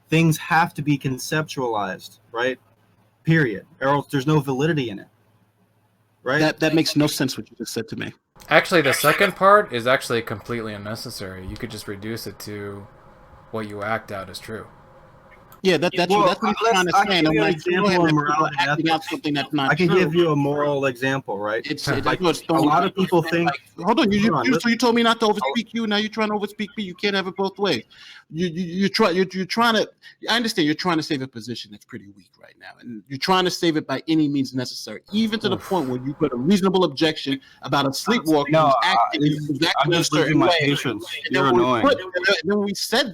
things have to be conceptualized, right? Period. Or else there's no validity in it. right? That makes no sense what you just said to me. Actually, the second part is actually completely unnecessary. You could just reduce it to what you act out as true. Yeah, that's what he's trying to say. And give you an when example of morality and acting out ethics. something that's not I can true. give you a moral example, right? Like a lot of people think. Hold on, Hold so you told me not to overspeak you. Now you're trying to overspeak me. You can't have it both ways. You're trying to. I understand you're trying to save a position that's pretty weak right now, and you're trying to save it by any means necessary, even to the point where you put a reasonable objection about a sleepwalker who's acting I'm just losing my patience. You're annoying.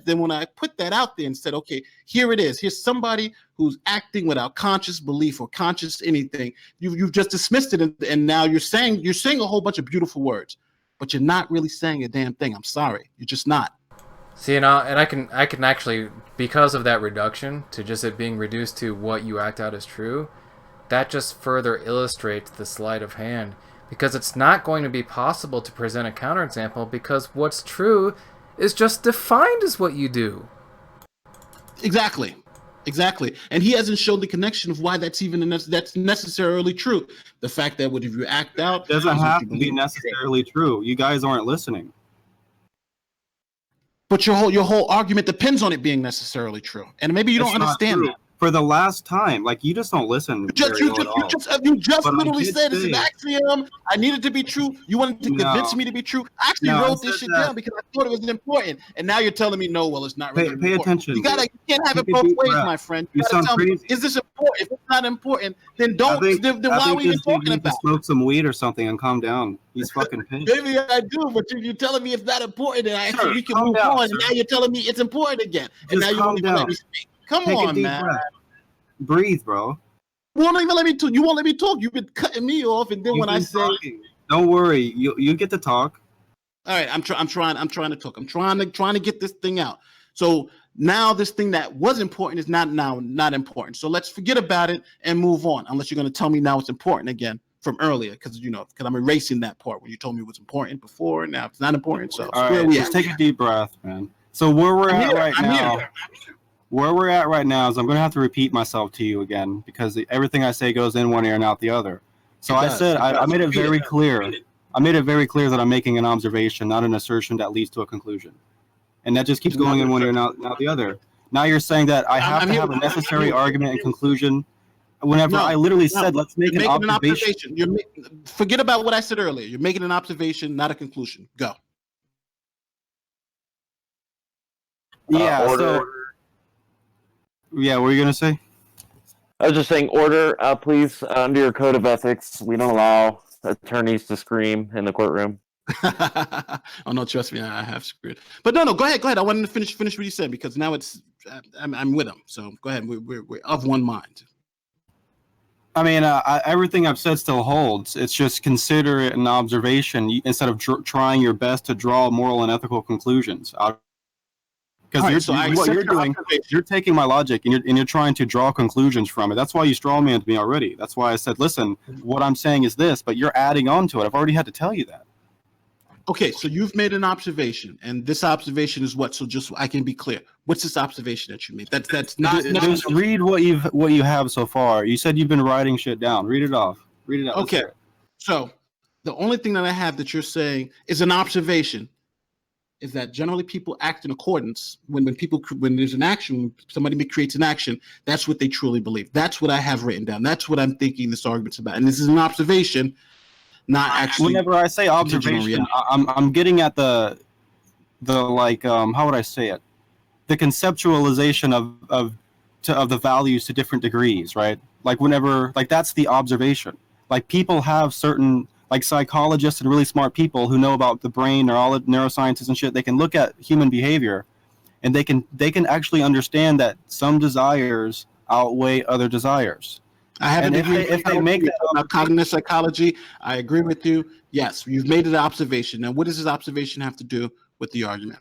Then when I put that out there and said, okay, here it is. Here's somebody who's acting without conscious belief or conscious anything. You've just dismissed it, and now you're saying a whole bunch of beautiful words, but you're not really saying a damn thing. I'm sorry, you're just not. See, and I can actually, because of that reduction to just it being reduced to what you act out as true, that just further illustrates the sleight of hand, because it's not going to be possible to present a counterexample because what's true is just defined as what you do. Exactly. And he hasn't shown the connection of why that's necessarily true. The fact that if you act out, doesn't have to be necessarily true. You guys aren't listening. But your whole argument depends on it being necessarily true, and maybe you don't understand that. For the last time, like you just don't listen. You just literally said it's an axiom. I need it to be true. You wanted to convince me to be true. I actually wrote this shit down because I thought it was important, and now you're telling me no. Well, it's not really. Pay attention. You can't have it both ways, my friend. You gotta tell me, is this important? If it's not important, then don't. Then why are we even talking about it? Smoke some weed or something and calm down. He's fucking pissed. Maybe I do, but you're telling me it's not important, and we can move on. And now you're telling me it's important again, and now you won't even let me speak. Come on, man. Breathe, bro. You won't even let me talk. You won't let me talk. You've been cutting me off, and then when I say, "Don't worry, you get to talk." All right, I'm trying to talk. I'm trying to get this thing out. So now this thing that was important is not important. So let's forget about it and move on. Unless you're going to tell me now it's important again from earlier, because I'm erasing that part when you told me it was important before, and now it's not important. So all right, just take a deep breath, man. So where we're at right now is I'm going to have to repeat myself to you again because everything I say goes in one ear and out the other. So I made it very clear. I made it very clear that I'm making an observation, not an assertion that leads to a conclusion. And that just keeps going in one ear and out the other. Now you're saying that I have to have a necessary argument and conclusion. Whenever I literally said, let's make an observation. Forget about what I said earlier. You're making an observation, not a conclusion. Go. Yeah. Yeah, what were you going to say? I was just saying, order, please, under your code of ethics. We don't allow attorneys to scream in the courtroom. Oh, no, trust me, I have screwed. But no, go ahead. I wanted to finish what you said because now I'm with him. So go ahead. We're of one mind. I mean, everything I've said still holds. It's just consider it an observation instead of trying your best to draw moral and ethical conclusions out. Because what you're doing, you're taking my logic and you're trying to draw conclusions from it. That's why you strawmanned me already. That's why I said, listen, what I'm saying is this, but you're adding on to it. I've already had to tell you that. Okay, so you've made an observation, and this observation is what? So just so I can be clear, what's this observation that you made? That's not. Just read what you have so far. You said you've been writing shit down. Read it off. Read it out. Okay, so the only thing that I have that you're saying is an observation. Is that generally people act in accordance when there's an action, when somebody creates an action, that's what they truly believe. That's what I have written down. That's what I'm thinking this argument's about. And this is an observation, not actually. Whenever I say observation, I'm getting at the like how would I say it? The conceptualization of the values to different degrees, right? Like that's the observation. Like people have certain. Like psychologists and really smart people who know about the brain or all neurosciences and shit, they can look at human behavior and they can actually understand that some desires outweigh other desires. I haven't. If they make that cognitive psychology, I agree with you. Yes, you've made an observation. Now, what does this observation have to do with the argument?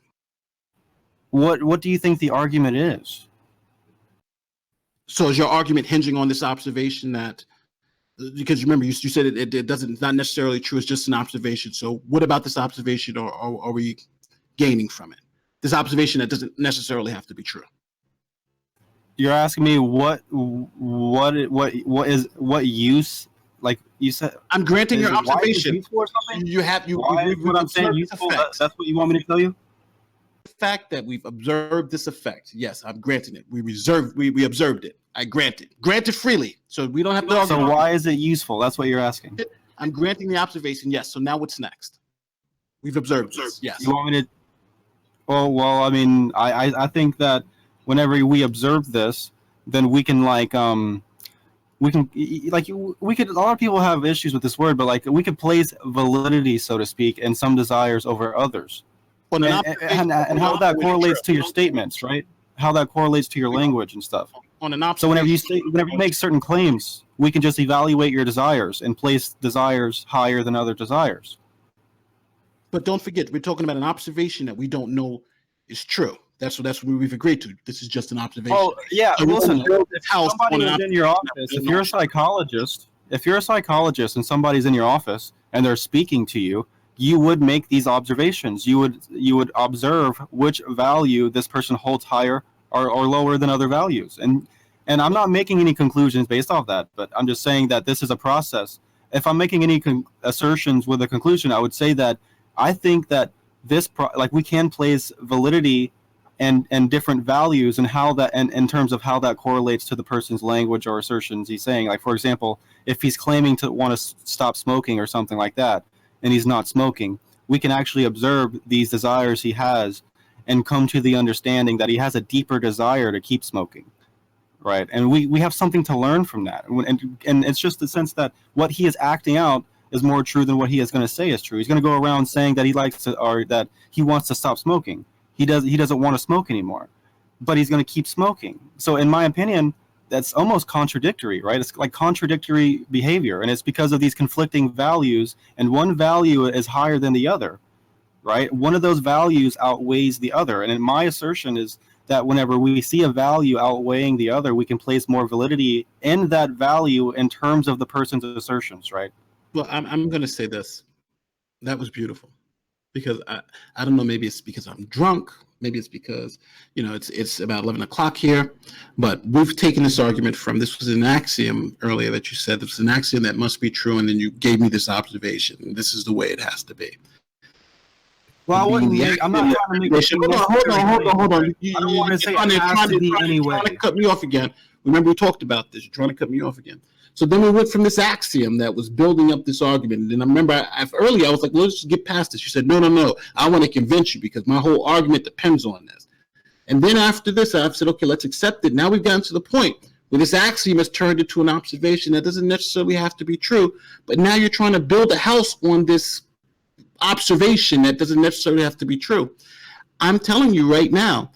What do you think the argument is? So is your argument hinging on this observation that? Because remember, you said it's not necessarily true. It's just an observation. So what about this observation are we gaining from it? This observation that doesn't necessarily have to be true. You're asking me what use, like You said I'm granting your why is it observation. useful or something? You have you. Why is what I'm saying useful? That's what you want me to tell you? The fact that we've observed this effect. Yes, I'm granting it. We observed it. I grant it. Grant it freely. So we don't have to argue. So why is it useful? That's what you're asking. I'm granting the observation. Yes. So now what's next? We've observed this. Yes. You want me to? Oh well, I mean, I think that whenever we observe this, then we can we could. A lot of people have issues with this word, but like we could place validity, so to speak, in some desires over others. And how that correlates to your statements, right? How that correlates to your language and stuff. So whenever you make certain claims, we can just evaluate your desires and place desires higher than other desires. But don't forget, we're talking about an observation that we don't know is true. That's what we've agreed to. This is just an observation. Oh yeah, So listen. If somebody is in your office, observation. if you're a psychologist and somebody's in your office and they're speaking to you, you would make these observations. You would observe which value this person holds higher or lower than other values. And I'm not making any conclusions based off that, but I'm just saying that this is a process. If I'm making any assertions with a conclusion, I would say that I think that we can place validity and different values and how that and in terms of how that correlates to the person's language or assertions he's saying. Like, for example, if he's claiming to want to stop smoking or something like that, and he's not smoking, we can actually observe these desires he has and come to the understanding that he has a deeper desire to keep smoking, right? And we have something to learn from that. And it's just the sense that what he is acting out is more true than what he is going to say is true. He's going to go around saying that he likes to, or that he wants to stop smoking. He doesn't want to smoke anymore, but he's going to keep smoking. So in my opinion, that's almost contradictory, right? It's like contradictory behavior, and it's because of these conflicting values, and one value is higher than the other, right? One of those values outweighs the other, and my assertion is that whenever we see a value outweighing the other, we can place more validity in that value in terms of the person's assertions, right? Well, I'm going to say this. That was beautiful. Because I don't know, maybe it's because I'm drunk, maybe it's because, it's about 11 o'clock here, but we've taken this argument from, this was an axiom earlier that you said, this was an axiom that must be true, and then you gave me this observation, and this is the way it has to be. Well, I'm not trying to make it. Hold on. I don't want to say it has to be anyway. You're trying to cut me off again. Remember, we talked about this. You're trying to cut me off again. So then we went from this axiom that was building up this argument. And I remember earlier I was like, let's just get past this. You said, no. I want to convince you because my whole argument depends on this. And then after this, I've said, okay, let's accept it. Now we've gotten to the point where this axiom has turned into an observation that doesn't necessarily have to be true. But now you're trying to build a house on this observation that doesn't necessarily have to be true. I'm telling you right now,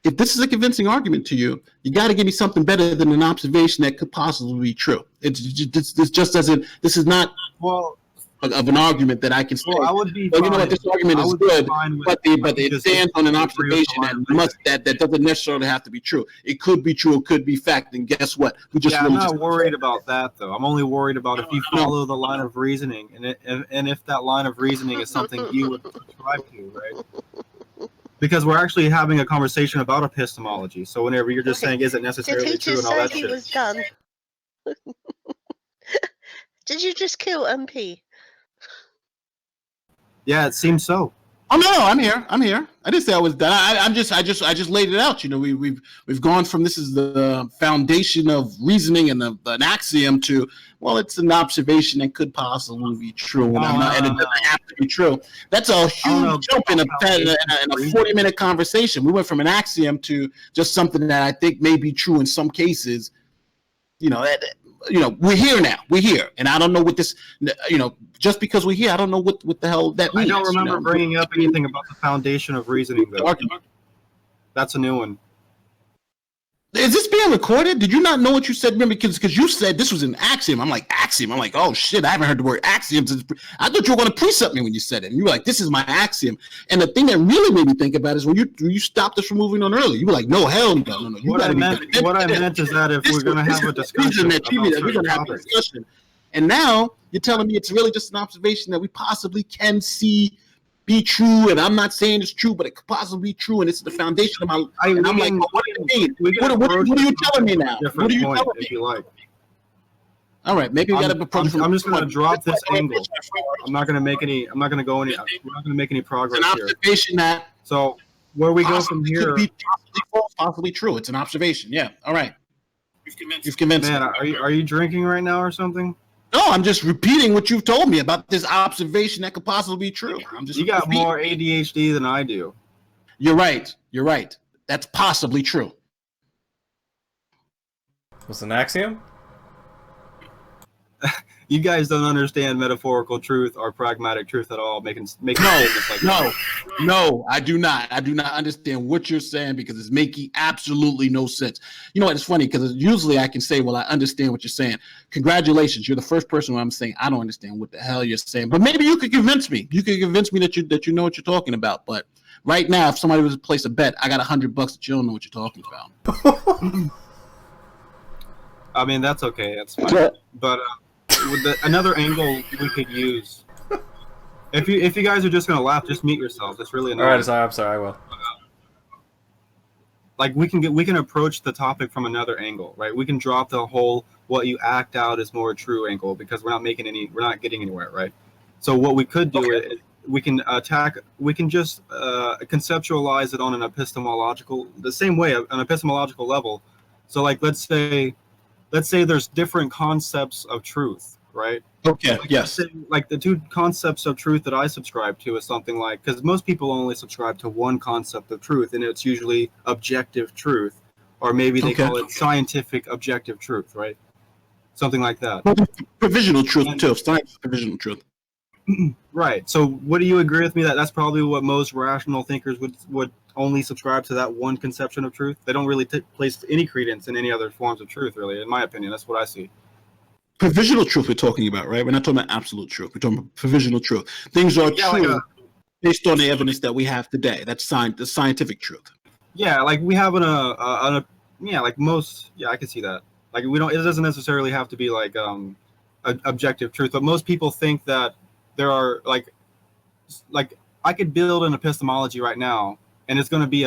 if this is a convincing argument to you, you got to give me something better than an observation that could possibly be true. This just doesn't. This is not of an argument that I can say. Well, I would be. Well, you know what? This argument is good, but it stands on an observation that doesn't necessarily have to be true. It could be true. It could be fact. And guess what? I'm not worried about that, though. I'm only worried about if you follow the line of reasoning, and if that line of reasoning is something you would subscribe to, right? Because we're actually having a conversation about epistemology. So whenever you're just saying, is it necessarily true and all that shit? Did he just say he was done? Did you just kill MP? Yeah, it seems so. Oh no, I'm here. I didn't say I was done. I just laid it out. We've gone from this is the foundation of reasoning and an axiom to, well, it's an observation that could possibly be true, and it doesn't have to be true. That's a huge jump in a 40-minute conversation. We went from an axiom to just something that I think may be true in some cases. We're here now. We're here, and I don't know what this. Just because we're here, I don't know what the hell that means. I don't remember bringing up anything about the foundation of reasoning, though. That's a new one. Is this being recorded? Did you not know what you said? Remember, because you said this was an axiom. I'm like, axiom. I'm like, oh shit, I haven't heard the word axiom. I thought you were going to precept me when you said it. And you were like, this is my axiom. And the thing that really made me think about it is when you stopped us from moving on earlier. You were like, no, hell no. What I meant is that if we're going to have a discussion, and now you're telling me it's really just an observation that we possibly can see be true, and I'm not saying it's true, but it could possibly be true, and it's the foundation of my. And I'm like, well, what do you mean? What are you telling me now? What are you telling me? If you like. All right, maybe we got to approach from. I'm just going to drop this angle. I'm not going to make any. I'm not going to go any. We're not going to make any progress It's an here. observation that So where we go from here? Could be possibly false, possibly true. It's an observation. Yeah. All right. You've convinced Man, me. are you drinking right now or something? No, I'm just repeating what you've told me about this observation that could possibly be true. I'm just. You got repeating. more ADHD than I do. You're right. You're right. That's possibly true. What's an axiom? You guys don't understand metaphorical truth or pragmatic truth at all. Making statements like that. No, I do not. I do not understand what you're saying because it's making absolutely no sense. You know what? It's funny because usually I can say, well, I understand what you're saying. Congratulations. You're the first person where I'm saying I don't understand what the hell you're saying. But maybe you could convince me. You could convince me that you know what you're talking about. But right now, if somebody was to place a bet, I got $100 that you don't know what you're talking about. I mean, that's okay. That's fine. But another angle we could use. If you guys are just gonna laugh, just mute yourselves. It's really annoying. All right, I'm sorry. I will. Like we can approach the topic from another angle, right? We can drop the whole what you act out is more true angle because we're not getting anywhere, right? So what we could do is we can just conceptualize it on an epistemological level. So like let's say there's different concepts of truth, right? Okay. Yes. Like the two concepts of truth that I subscribe to is something like, because most people only subscribe to one concept of truth, and it's usually objective truth, or maybe they call it scientific objective truth, right? Something like that. Provisional truth too. Science provisional truth. Right. So, would you agree with me that that's probably what most rational thinkers would only subscribe to that one conception of truth? They don't really place any credence in any other forms of truth, really. In my opinion, that's what I see. Provisional truth we're talking about, right? We're not talking about absolute truth. We're talking about provisional truth. Things are true based on the evidence that we have today. That's the scientific truth. Yeah, like we have I can see that. Like we don't. It doesn't necessarily have to be like objective truth, but most people think that there are like I could build an epistemology right now, and it's going to be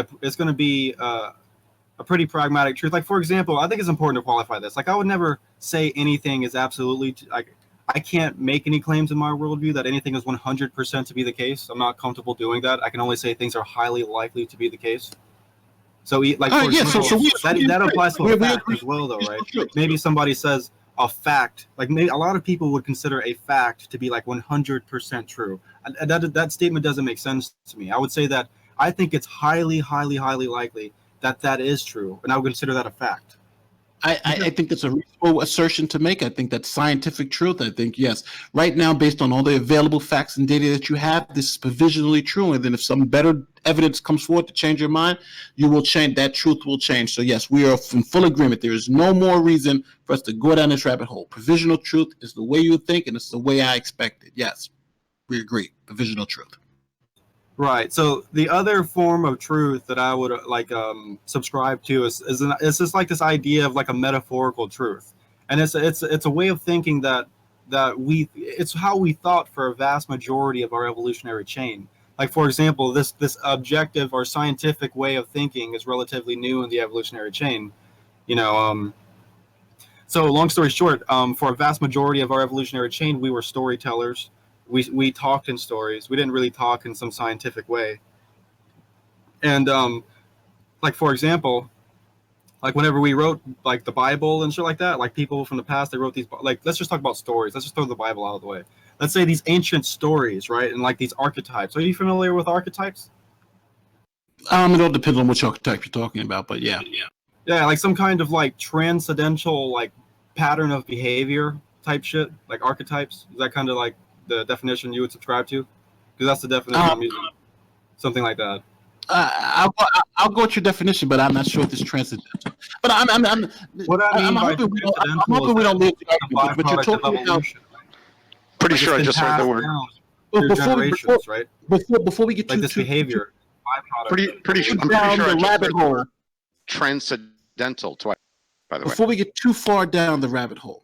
a pretty pragmatic truth. Like for example, I think it's important to qualify this. Like I would never say anything is absolutely like I can't make any claims in my worldview that anything is 100% to be the case. I'm not comfortable doing that. I can only say things are highly likely to be the case. So like for example, that applies to a fact as well, though, right? Like maybe somebody says a fact, like maybe a lot of people would consider a fact to be like 100% true. That statement doesn't make sense to me. I would say that I think it's highly, highly, highly likely that is true, and I would consider that a fact. I think that's a reasonable assertion to make. I think that's scientific truth. I think, yes, right now, based on all the available facts and data that you have, this is provisionally true. And then if some better evidence comes forward to change your mind, you will change. That truth will change. So, yes, we are in full agreement. There is no more reason for us to go down this rabbit hole. Provisional truth is the way you think, and it's the way I expect it. Yes, we agree. Provisional truth. Right. So the other form of truth that I would subscribe to is just like this idea of like a metaphorical truth, and it's a way of thinking that it's how we thought for a vast majority of our evolutionary chain. Like for example, this objective or scientific way of thinking is relatively new in the evolutionary chain. So long story short, for a vast majority of our evolutionary chain, we were storytellers. We talked in stories. We didn't really talk in some scientific way. And like for example, like whenever we wrote like the Bible and shit like that, like people from the past, they wrote these, like let's just talk about stories. Let's just throw the Bible out of the way. Let's say these ancient stories, right? And like these archetypes. Are you familiar with archetypes? It all depends on which archetype you're talking about, but yeah. Yeah, like some kind of like transcendental like pattern of behavior type shit, like archetypes. Is that kind of like the definition you would subscribe to? Because that's the definition I'm using. Something like that. I'll go with your definition, but I'm not sure if it's transcendental. But I'm hoping we don't lose the argument. But you're talking about. Pretty sure I just heard the word. Before we get like this behavior. Pretty sure down the rabbit hole. Transcendental, by the way. Before we get too far down the rabbit hole,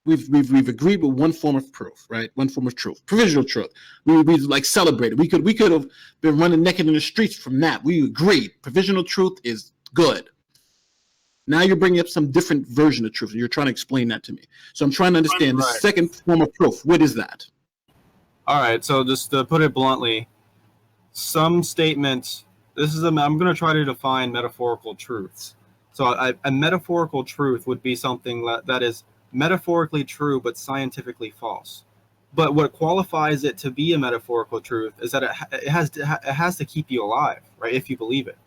we've agreed with one form of proof, right? One form of truth, provisional truth. We like celebrated. We could have been running naked in the streets from that. We agreed. Provisional truth is good. Now you're bringing up some different version of truth. You're trying to explain that to me. So I'm trying to understand the second form of proof. What is that? All right. So just to put it bluntly, some statements. I'm going to try to define metaphorical truths. So a metaphorical truth would be something that is metaphorically true but scientifically false. But what qualifies it to be a metaphorical truth is that it has to keep you alive, right? If you believe it,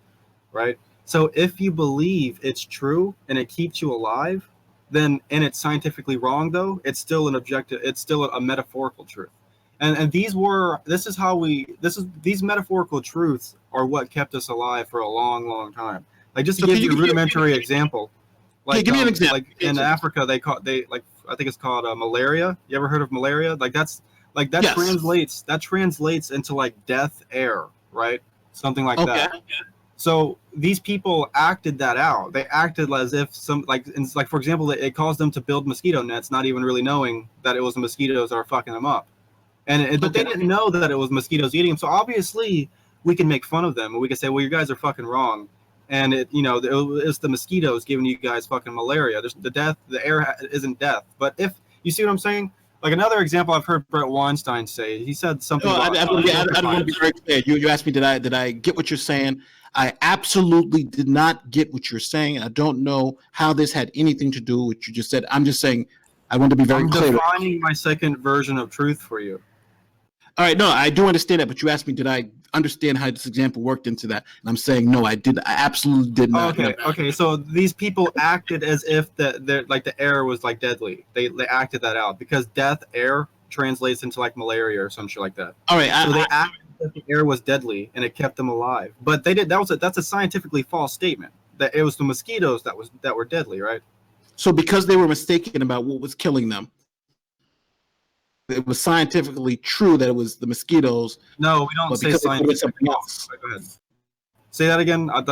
right? So if you believe it's true and it keeps you alive, then and it's scientifically wrong though, it's still a metaphorical truth. And these metaphorical truths are what kept us alive for a long, long time. Like just to give you a rudimentary example, like give me an example. Like in Africa, I think it's called malaria. You ever heard of malaria? That yes. translates into like death air, right? Something like that. So these people acted that out. They acted as if for example, it caused them to build mosquito nets, not even really knowing that it was the mosquitoes that are fucking them up. But they didn't know that it was mosquitoes eating them. So obviously we can make fun of them and we can say, well, you guys are fucking wrong. And it's the mosquitoes giving you guys fucking malaria. The air isn't death. But if you see what I'm saying, like another example I've heard Brett Weinstein say, he said something. I want to be very clear. You asked me, did I get what you're saying? I absolutely did not get what you're saying. I don't know how this had anything to do with what you just said. I'm just saying, I want to be very clear. I'm defining my second version of truth for you. All right, no, I do understand that, but you asked me, did I understand how this example worked into that? And I'm saying, no, I absolutely did not. Okay. So these people acted as if the air was like deadly. They acted that out because death air translates into like malaria or some shit like that. All right, so they acted as if the air was deadly and it kept them alive. But they did. That's a scientifically false statement. That it was the mosquitoes that were deadly, right? So because they were mistaken about what was killing them, it was scientifically true that it was the mosquitoes. No, we don't say scientifically something else. Go ahead. Say that again. I'm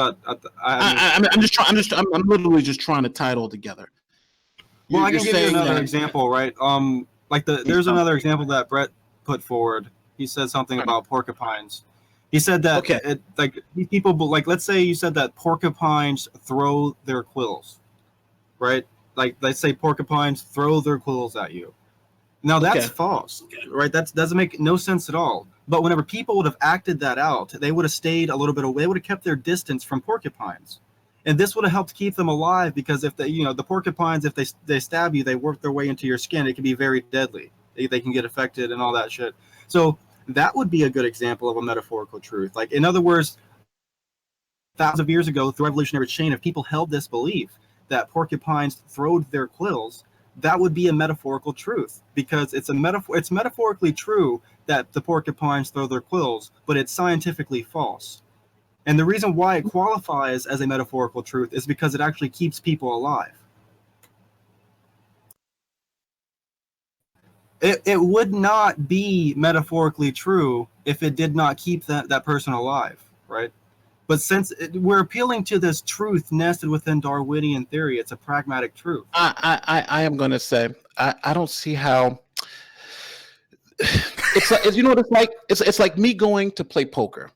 literally just trying to tie it all together. Well, I can give you another example, right? There's another example that Brett put forward. He said something about porcupines. He said that these people, let's say you said that porcupines throw their quills, right? Like let's say porcupines throw their quills at you. Now that's false, right? That doesn't make no sense at all. But whenever people would have acted that out, they would have stayed a little bit away. They would have kept their distance from porcupines, and this would have helped keep them alive. Because if the porcupines, if they stab you, they work their way into your skin. It can be very deadly. They can get affected and all that shit. So that would be a good example of a metaphorical truth. Like in other words, thousands of years ago, through evolutionary chain, if people held this belief that porcupines throwed their quills, that would be a metaphorical truth because it's metaphorically true that the porcupines throw their quills, but it's scientifically false. And the reason why it qualifies as a metaphorical truth is because it actually keeps people alive. It would not be metaphorically true if it did not keep that person alive, right? But since we're appealing to this truth nested within Darwinian theory, it's a pragmatic truth. I am going to say I don't see how. It's like, you know what it's like? It's like me going to play poker,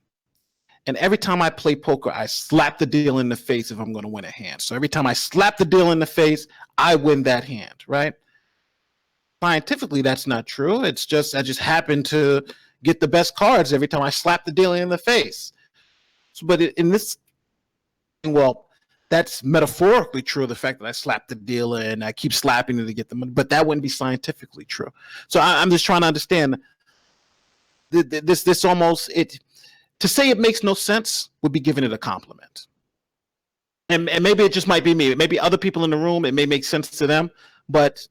and every time I play poker, I slap the deal in the face if I'm going to win a hand. So every time I slap the deal in the face, I win that hand, right? Scientifically, that's not true. It's just I just happen to get the best cards every time I slap the deal in the face. But in this, well, that's metaphorically true. The fact that I slapped the dealer and I keep slapping it to get the money, but that wouldn't be scientifically true. So I'm just trying to understand this almost to say it makes no sense would be giving it a compliment. And maybe it just might be me. Maybe other people in the room, it may make sense to them, but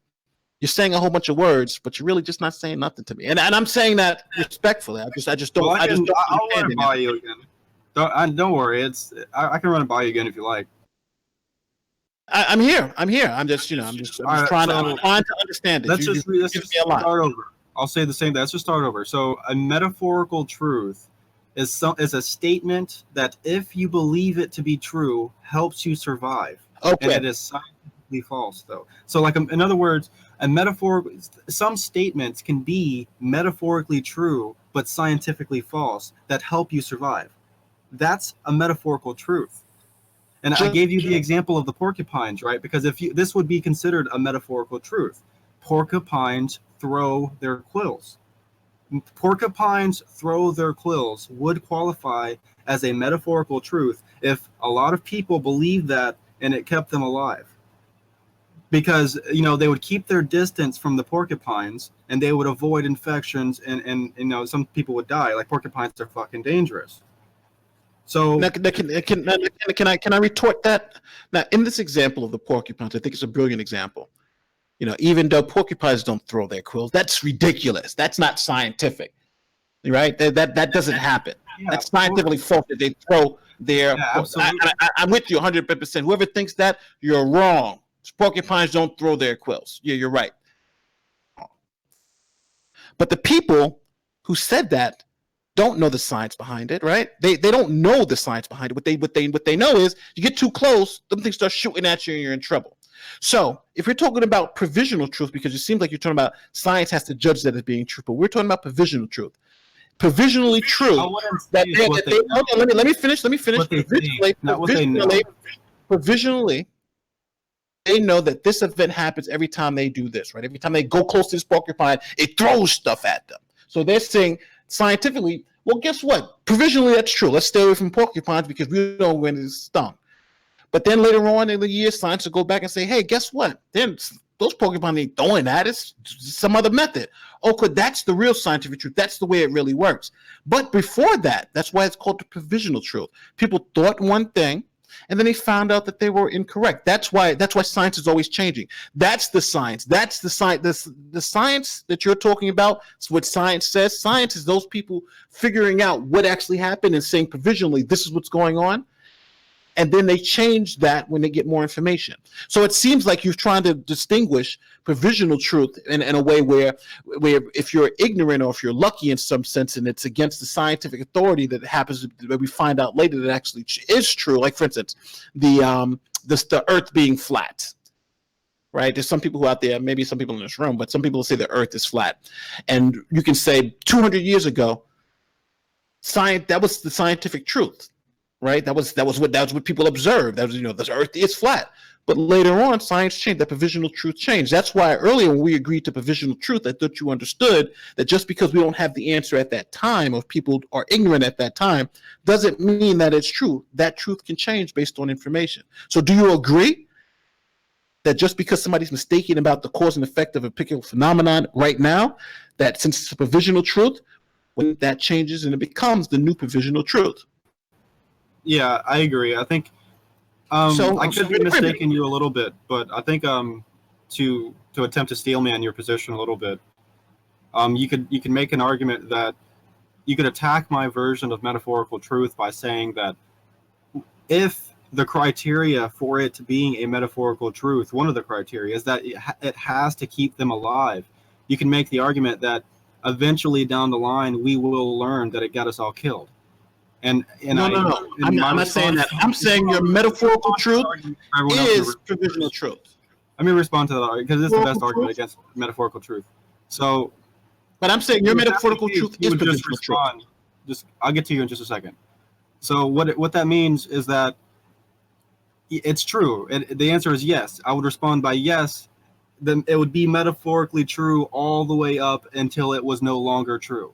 you're saying a whole bunch of words, but you're really just not saying nothing to me. And I'm saying that respectfully. I just don't. Well, I'll run it by you again. Don't worry. I can run it by you again if you like. I'm here. I'm just trying to understand it. Let's just start over. I'll say the same thing. Let's just start over. So a metaphorical truth is a statement that if you believe it to be true, helps you survive. Okay. And it is scientifically false, though. So, like, in other words, some statements can be metaphorically true but scientifically false that help you survive. That's a metaphorical truth. And I gave you the example of the porcupines, right? Because this would be considered a metaphorical truth. Porcupines throw their quills. Porcupines throw their quills would qualify as a metaphorical truth if a lot of people believed that and it kept them alive. Because, they would keep their distance from the porcupines and they would avoid infections and some people would die. Like, porcupines are fucking dangerous. So can I retort that? Now, in this example of the porcupines, I think it's a brilliant example. Even though porcupines don't throw their quills, that's ridiculous. That's not scientific, right? That doesn't happen. Yeah, that's scientifically false that they throw their. Yeah, absolutely. I'm with you 100%. Whoever thinks that, you're wrong. Porcupines don't throw their quills. Yeah, you're right. But the people who said that don't know the science behind it, right? They don't know the science behind it. What they know is you get too close, them things start shooting at you and you're in trouble. So if we're talking about provisional truth, because it seems like you're talking about science has to judge that as being true, but we're talking about provisional truth. Provisionally true. Let me finish. Provisionally, they know that this event happens every time they do this, right? Every time they go close to this porcupine, it throws stuff at them. So they're saying scientifically, well, guess what? Provisionally, that's true. Let's stay away from porcupines because we know when it's stung. But then later on in the year, science will go back and say, hey, guess what? Then those porcupines ain't throwing that. It's some other method. Okay, that's the real scientific truth. That's the way it really works. But before that, that's why it's called the provisional truth. People thought one thing, and then they found out that they were incorrect. That's why science is always changing. That's the science. That's the science. The science that you're talking about is what science says. Science is those people figuring out what actually happened and saying provisionally, this is what's going on. And then they change that when they get more information. So it seems like you're trying to distinguish provisional truth in a way where if you're ignorant or if you're lucky in some sense and it's against the scientific authority that happens that we find out later that actually is true. Like, for instance, the Earth being flat. Right? There's some people who out there, maybe some people in this room, but some people say the Earth is flat. And you can say 200 years ago, that was the scientific truth. Right, that was what people observed. That was, the Earth is flat. But later on, science changed. That provisional truth changed. That's why earlier when we agreed to provisional truth, I thought you understood that just because we don't have the answer at that time, or if people are ignorant at that time, doesn't mean that it's true. That truth can change based on information. So, do you agree that just because somebody's mistaken about the cause and effect of a particular phenomenon right now, that since it's a provisional truth, when that changes and it becomes the new provisional truth? Yeah, I agree. I think I could be mistaking you a little bit, but I think to attempt to steel man your position a little bit, you could make an argument that you could attack my version of metaphorical truth by saying that if the criteria for it being a metaphorical truth, one of the criteria is that it has to keep them alive. You can make the argument that eventually down the line we will learn that it got us all killed. No. I'm not saying that. I'm saying your metaphorical truth is provisional truth. Let me respond to that argument because this is the best argument against metaphorical truth. So, but I'm saying your metaphorical truth is provisional truth. I'll get to you in just a second. So what that means is that it's true. The answer is yes. I would respond by yes. Then it would be metaphorically true all the way up until it was no longer true.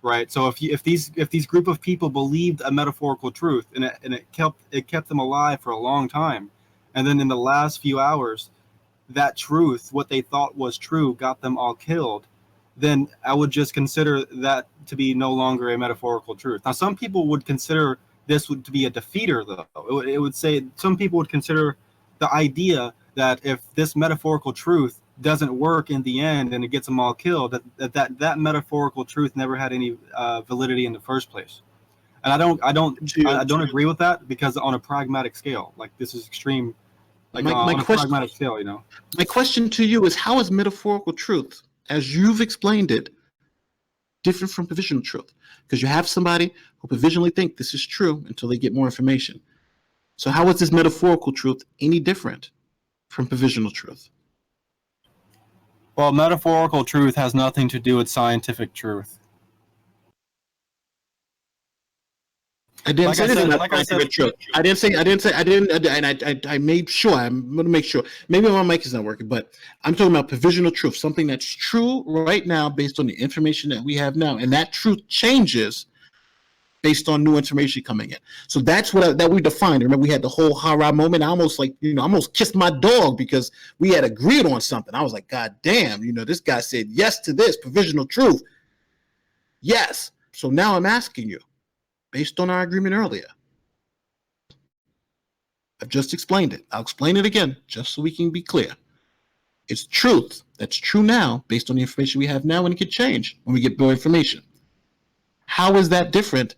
Right. So if these group of people believed a metaphorical truth and it kept them alive for a long time, and then in the last few hours, that truth, what they thought was true, got them all killed, then I would just consider that to be no longer a metaphorical truth. Now, some people would consider this to be a defeater, though. It would say some people would consider the idea that if this metaphorical truth doesn't work in the end and it gets them all killed, that metaphorical truth never had any validity in the first place. And I don't agree with that because on a pragmatic scale, like this is extreme, like on a pragmatic scale, My question to you is, how is metaphorical truth, as you've explained it, different from provisional truth? Because you have somebody who provisionally think this is true until they get more information. So how is this metaphorical truth any different from provisional truth? Well, metaphorical truth has nothing to do with scientific truth. I didn't Like say I this said- is not like I said- scientific truth. I made sure. I'm going to make sure. Maybe my mic is not working, but I'm talking about provisional truth, something that's true right now based on the information that we have now, and that truth changes based on new information coming in. So that's that we defined. Remember, we had the whole hara moment. I almost almost kissed my dog because we had agreed on something. I was like, God damn, this guy said yes to this provisional truth. Yes. So now I'm asking you, based on our agreement earlier, I've just explained it. I'll explain it again, just so we can be clear. It's truth. That's true now, based on the information we have now, and it could change when we get more information. How is that different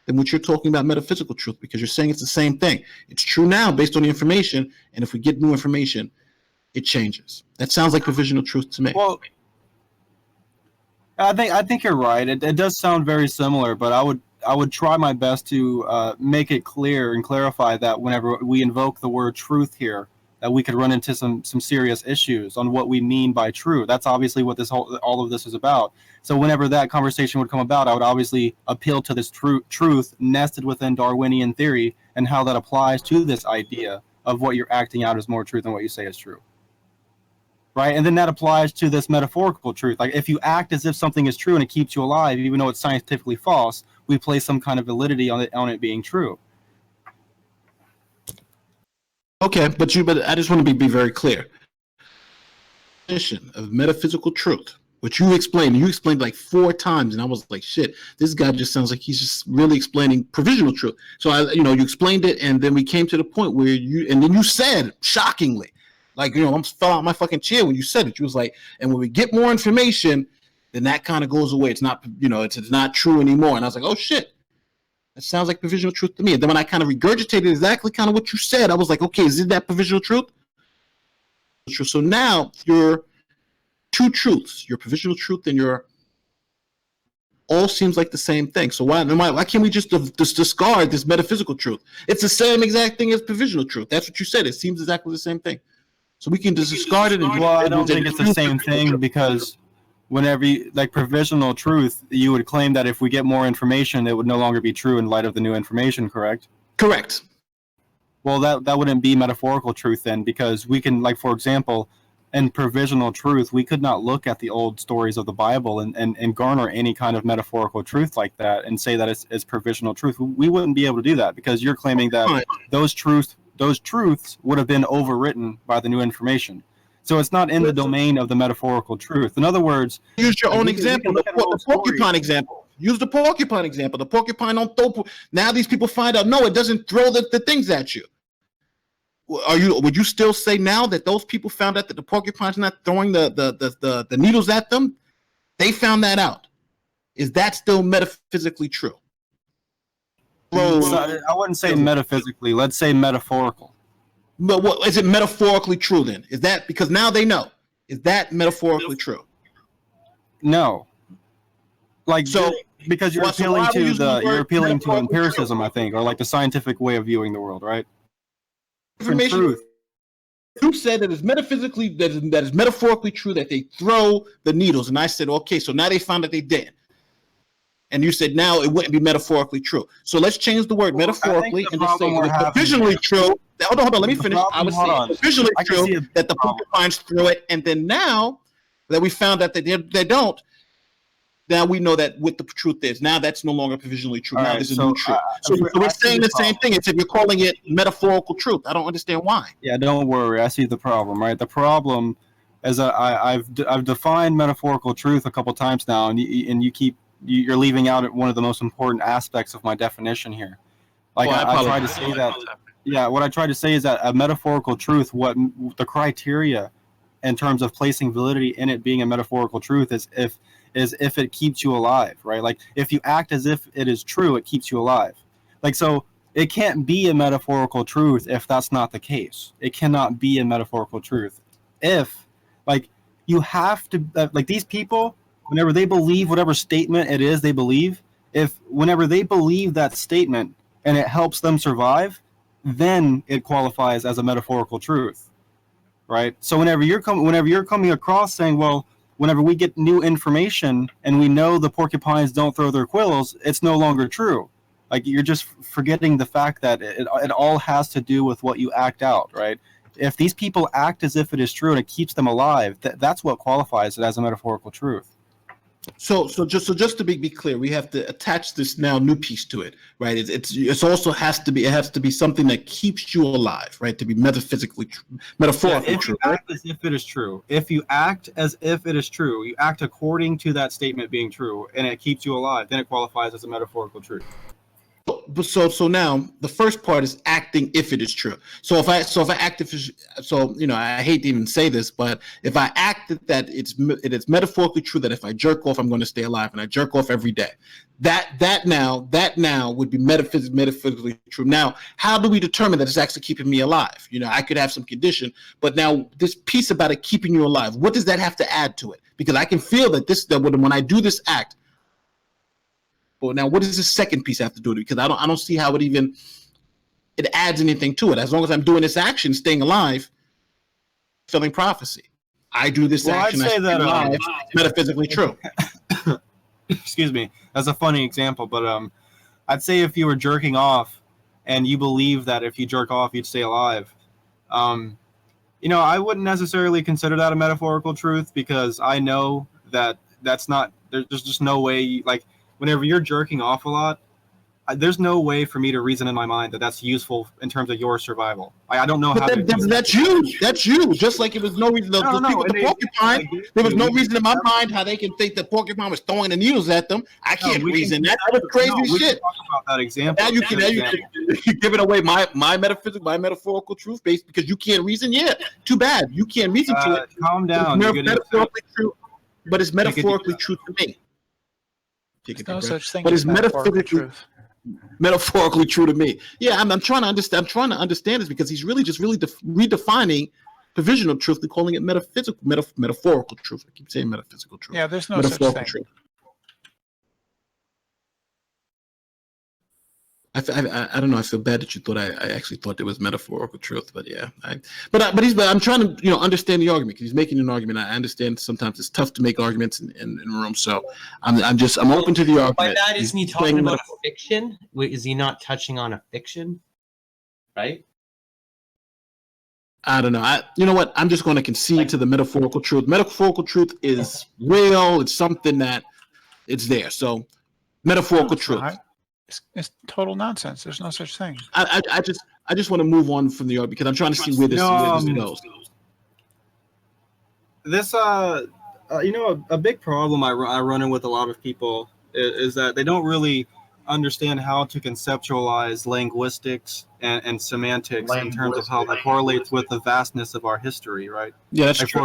than what you're talking about metaphysical truth? Because you're saying it's the same thing. It's true now based on the information, and if we get new information, it changes. That sounds like provisional truth to me. Well, I think you're right. It does sound very similar, but I would try my best to make it clear and clarify that whenever we invoke the word truth here, that we could run into some serious issues on what we mean by true. That's obviously what all of this is about. So whenever that conversation would come about, I would obviously appeal to this truth nested within Darwinian theory and how that applies to this idea of what you're acting out as more truth than what you say is true. Right? And then that applies to this metaphorical truth. Like if you act as if something is true and it keeps you alive, even though it's scientifically false, we place some kind of validity on it being true. Okay, but I just want to be very clear. Definition of metaphysical truth, which you explained like 4 times, and I was like, shit, this guy just sounds like he's just really explaining provisional truth. So you explained it, and then we came to the point where you said, shockingly, like, I almost fell out my fucking chair when you said it. You was like, and when we get more information, then that kind of goes away. It's not, it's not true anymore. And I was like, oh shit. That sounds like provisional truth to me. And then when I kind of regurgitated exactly kind of what you said, I was like, okay, is it that provisional truth? So now your 2 truths, your provisional truth and your all seems like the same thing. So why can't we just discard this metaphysical truth? It's the same exact thing as provisional truth. That's what you said. It seems exactly the same thing. So we can just discard it. Well, I don't think it's the same thing because whenever provisional truth, you would claim that if we get more information, it would no longer be true in light of the new information, correct? Correct. Well, that wouldn't be metaphorical truth then, because we can, for example, in provisional truth, we could not look at the old stories of the Bible and garner any kind of metaphorical truth like that and say that it's provisional truth. We wouldn't be able to do that because you're claiming that those truths would have been overwritten by the new information. So it's not in the domain of the metaphorical truth. In other words, use your own example, the porcupine example. Use the porcupine example. The porcupine don't throw. Now these people find out, no, it doesn't throw the things at you. Would you still say now that those people found out that the porcupine's not throwing the needles at them? They found that out. Is that still metaphysically true? I wouldn't say metaphysically. Let's say metaphorical. But what is it metaphorically true then? Is that because now they know? Is that metaphorically true? No. Because you're appealing to empiricism, I think, or the scientific way of viewing the world, right? Information. Truth. You said that it's metaphysically that is metaphorically true that they throw the needles, and I said, okay, so now they found that they did. And you said now it wouldn't be metaphorically true. So let's change the word metaphorically and just say it's provisionally true. Hold on, let me finish. I was saying provisionally true that the porcupines threw it, and then now that we found out that they don't, now we know that what the truth is. Now that's no longer provisionally true. Now this is new truth. So we're saying the same thing, except you're calling it metaphorical truth. I don't understand why. Yeah, don't worry. I see the problem, right? The problem is I've defined metaphorical truth a couple times now, and you're leaving out one of the most important aspects of my definition here. I tried to say that. Yeah, what I tried to say is that a metaphorical truth, what the criteria in terms of placing validity in it being a metaphorical truth is if it keeps you alive, right? If you act as if it is true, it keeps you alive. So it can't be a metaphorical truth if that's not the case. It cannot be a metaphorical truth. If, you have to, these people, whenever they believe whatever statement it is they believe, whenever they believe that statement and it helps them survive, then it qualifies as a metaphorical truth, right? So whenever you're coming across saying, well, whenever we get new information and we know the porcupines don't throw their quills, it's no longer true. Like, you're just forgetting the fact that it all has to do with what you act out, right? If these people act as if it is true and it keeps them alive, that's what qualifies it as a metaphorical truth. So just to be clear, we have to attach this now new piece to it, right? It's also has to be something that keeps you alive, right? To be metaphorically If true. you act as if it is true, if you act as if it is true, you act according to that statement being true, and it keeps you alive, then it qualifies as a metaphorical truth. So now the first part is acting if it is true. So if I act I hate to even say this, but if I act that it is metaphorically true that if I jerk off I'm going to stay alive, and I jerk off every day, that now would be metaphysically true. Now, how do we determine that it's actually keeping me alive? I could have some condition, but now this piece about it keeping you alive, what does that have to add to it? Because I can feel that when I do this act. Well, now, what does the second piece have to do with it? Because I don't see how it adds anything to it. As long as I'm doing this action, staying alive, fulfilling prophecy. I do this action. I'd say that alive, metaphysically true. Excuse me. That's a funny example, but I'd say if you were jerking off and you believe that if you jerk off you'd stay alive, I wouldn't necessarily consider that a metaphorical truth, because I know that that's not. There's just no way. Whenever you're jerking off a lot, there's no way for me to reason in my mind that that's useful in terms of your survival. I don't know how. That's you. That's you. Just like it was no reason. Those people with the porcupine. There was no reason in my mind how they can think the porcupine was throwing the needles at them. I can't reason that. That was crazy shit. Talk about that example. Now you're giving away my metaphorical truth based because you can't reason. Yeah, too bad. You can't reason to it. Calm down. Metaphorically true, but it's metaphorically true to me. There's no such thing but as it's metaphorically true to me. Yeah, I'm trying to understand. I'm trying to understand this because he's really redefining provisional truth and calling it metaphorical truth. I keep saying metaphysical truth. Yeah, there's no such thing. Truth. I don't know. I feel bad that you thought I actually thought there was metaphorical truth, but yeah. But I'm trying to understand the argument because he's making an argument. I understand sometimes it's tough to make arguments in a room, so I'm open to the argument. By that, isn't he talking about a fiction? Is he not touching on a fiction? Right? I don't know. You know what? I'm just going to concede to the metaphorical truth. Metaphorical truth is real. It's something that it's there. So metaphorical truth. It's total nonsense. There's no such thing. I just want to move on from the argument because I'm trying to see where this goes. This a big problem I run in with a lot of people is that they don't really understand how to conceptualize linguistics and semantics in terms of how that correlates with the vastness of our history, right? Yeah, that's true.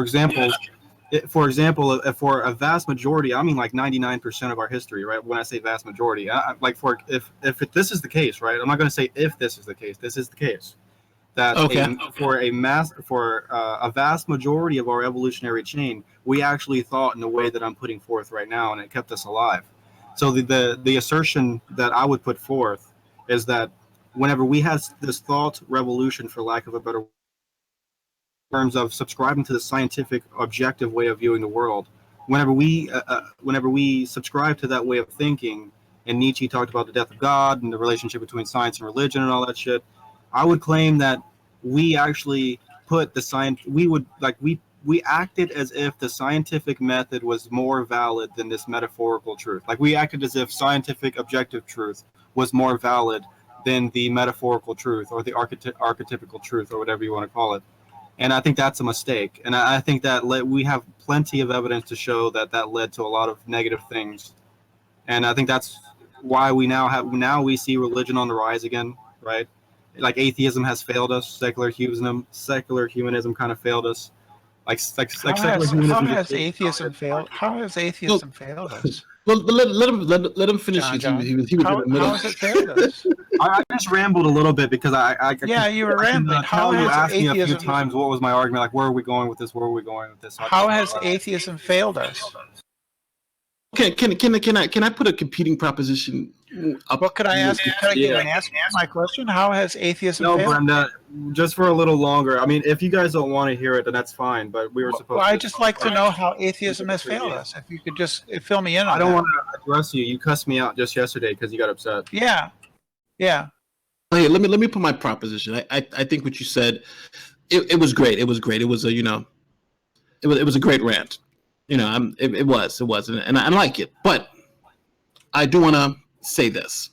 For example, for a vast majority, I mean 99% of our history, right? When I say vast majority, if this is the case, right? I'm not going to say if this is the case. This is the case. That for a vast majority of our evolutionary chain, we actually thought in the way that I'm putting forth right now, and it kept us alive. So the assertion that I would put forth is that whenever we had this thought revolution, for lack of a better word, in terms of subscribing to the scientific objective way of viewing the world, whenever we subscribe to that way of thinking, and Nietzsche talked about the death of God and the relationship between science and religion and all that shit, I would claim that we actually put the science, we acted as if the scientific method was more valid than this metaphorical truth. Like, we acted as if scientific objective truth was more valid than the metaphorical truth or the archetypical truth or whatever you want to call it. And I think that's a mistake. And I think that we have plenty of evidence to show that led to a lot of negative things. And I think that's why we now see religion on the rise again, right? Like, atheism has failed us. Secular humanism kind of failed us. How has atheism failed? How has atheism failed us? Well, let him finish. John. He was How has it failed us? I just rambled a little bit because you were rambling. How you has asked me a few atheism? times what was my argument, like, where are we going with this? Where are we going with this? How has atheism failed us? Can I put a competing proposition up? What could I ask? Can I ask my question? How has atheism failed? No, Brenda, just for a little longer. I mean, if you guys don't want to hear it, then that's fine. But we were supposed. Well, I'd just like to know how atheism has failed us. If you could just fill me in on that. I don't want to address you. You cussed me out just yesterday because you got upset. Yeah. Yeah. Hey, let me put my proposition. I think what you said, it was great. It was great. It was a it was a great rant. It was and I like it. But I do want to say this.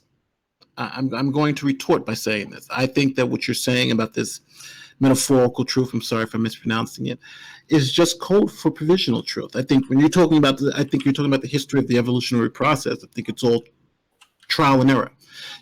I'm going to retort by saying this. I think that what you're saying about this metaphorical truth, I'm sorry if I'm mispronouncing it, is just code for provisional truth. I think when you're talking about the history of the evolutionary process. I think it's all trial and error.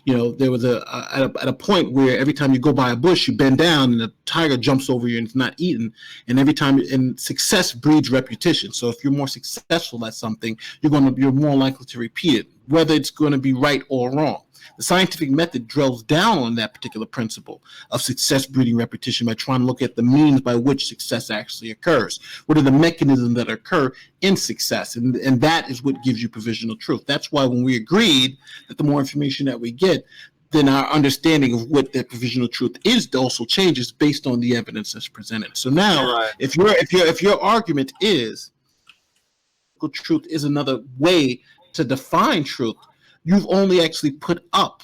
There was at a point where every time you go by a bush, you bend down and a tiger jumps over you and it's not eaten. And success breeds repetition. So if you're more successful at something, you're more likely to repeat it, whether it's going to be right or wrong. The scientific method drills down on that particular principle of success breeding repetition by trying to look at the means by which success actually occurs. What are the mechanisms that occur in success? And that is what gives you provisional truth. That's why when we agreed that the more information that we get, then our understanding of what that provisional truth is also changes based on the evidence that's presented. So now, if your argument is truth is another way to define truth, you've only actually put up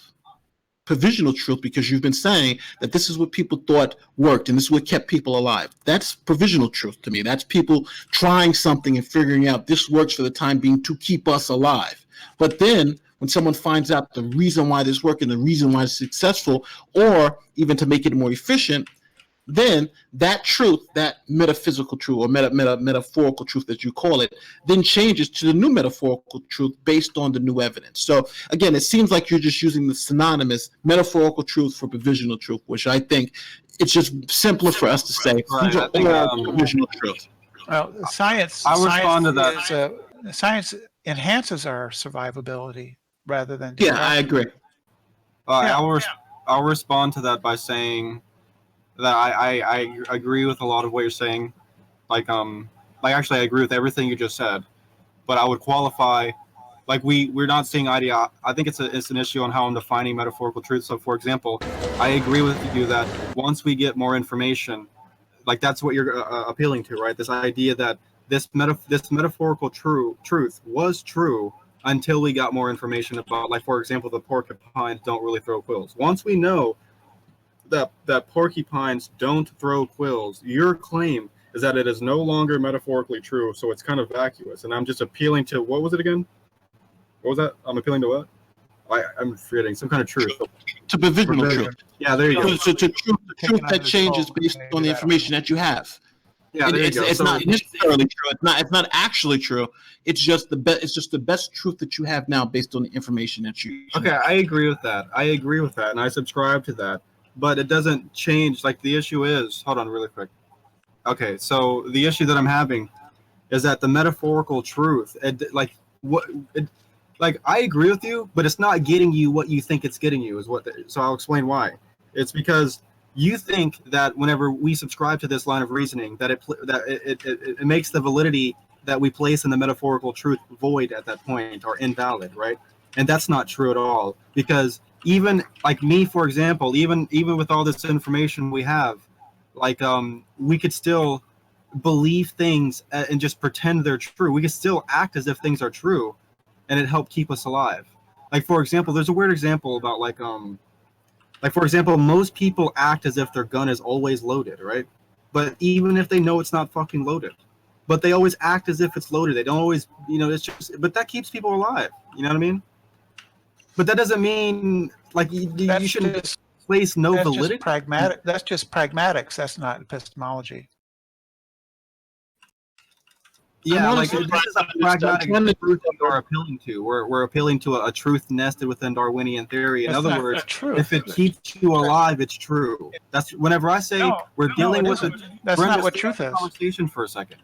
provisional truth because you've been saying that this is what people thought worked and this is what kept people alive. That's provisional truth to me. That's people trying something and figuring out this works for the time being to keep us alive. But then when someone finds out the reason why this works and the reason why it's successful, or even to make it more efficient, then that truth, that metaphysical truth or metaphorical truth that you call it, then changes to the new metaphorical truth based on the new evidence. So again, it seems like you're just using the synonymous metaphorical truth for provisional truth, which I think it's just simpler for us to say these are all provisional truth. Well, science. I'll respond to that. Science enhances our survivability rather than. Yeah, I agree. I'll respond to that by saying that I agree with a lot of what you're saying. Actually I agree with everything you just said, but I would qualify, we're not seeing eye to eye. I think it's an issue on how I'm defining metaphorical truth. So for example, I agree with you that once we get more information, that's what you're appealing to, right? This idea that this metaphorical truth was true until we got more information about, for example, the porcupines don't really throw quills. Once we know that porcupines don't throw quills, your claim is that it is no longer metaphorically true, so it's kind of vacuous. And I'm just appealing to, what was it again? What was that? I'm appealing to what? I'm forgetting. Some kind of truth. To provisional truth. Yeah, there you go. So to truth that changes based on the information that you have. Yeah, there you go. It's not necessarily true. It's not actually true. It's just the best. It's just the best truth that you have now based on the information that you. Okay, I agree with that. And I subscribe to that. But it doesn't change. The issue is, hold on really quick. Okay, so the issue that I'm having is that the metaphorical truth, I agree with you, but it's not getting you what you think it's getting you. So I'll explain why. It's because you think that whenever we subscribe to this line of reasoning, that it makes the validity that we place in the metaphorical truth void at that point or invalid, right? And that's not true at all, because even me, for example, even with all this information we have, we could still believe things and just pretend they're true. We could still act as if things are true, and it helped keep us alive. For example, there's a weird example about for example, most people act as if their gun is always loaded, right? But even if they know it's not fucking loaded, but they always act as if it's loaded. They don't always, it's just, but that keeps people alive. You know what I mean? But that doesn't mean you shouldn't place no validity. Just pragmatic. That's just pragmatics. That's not epistemology. Yeah, this is a pragmatic truth that we're appealing to. We're appealing to a truth nested within Darwinian theory. In other words, if it keeps you alive, it's true. That's whenever I say we're dealing with it. That's not what truth is. Conversation for a second.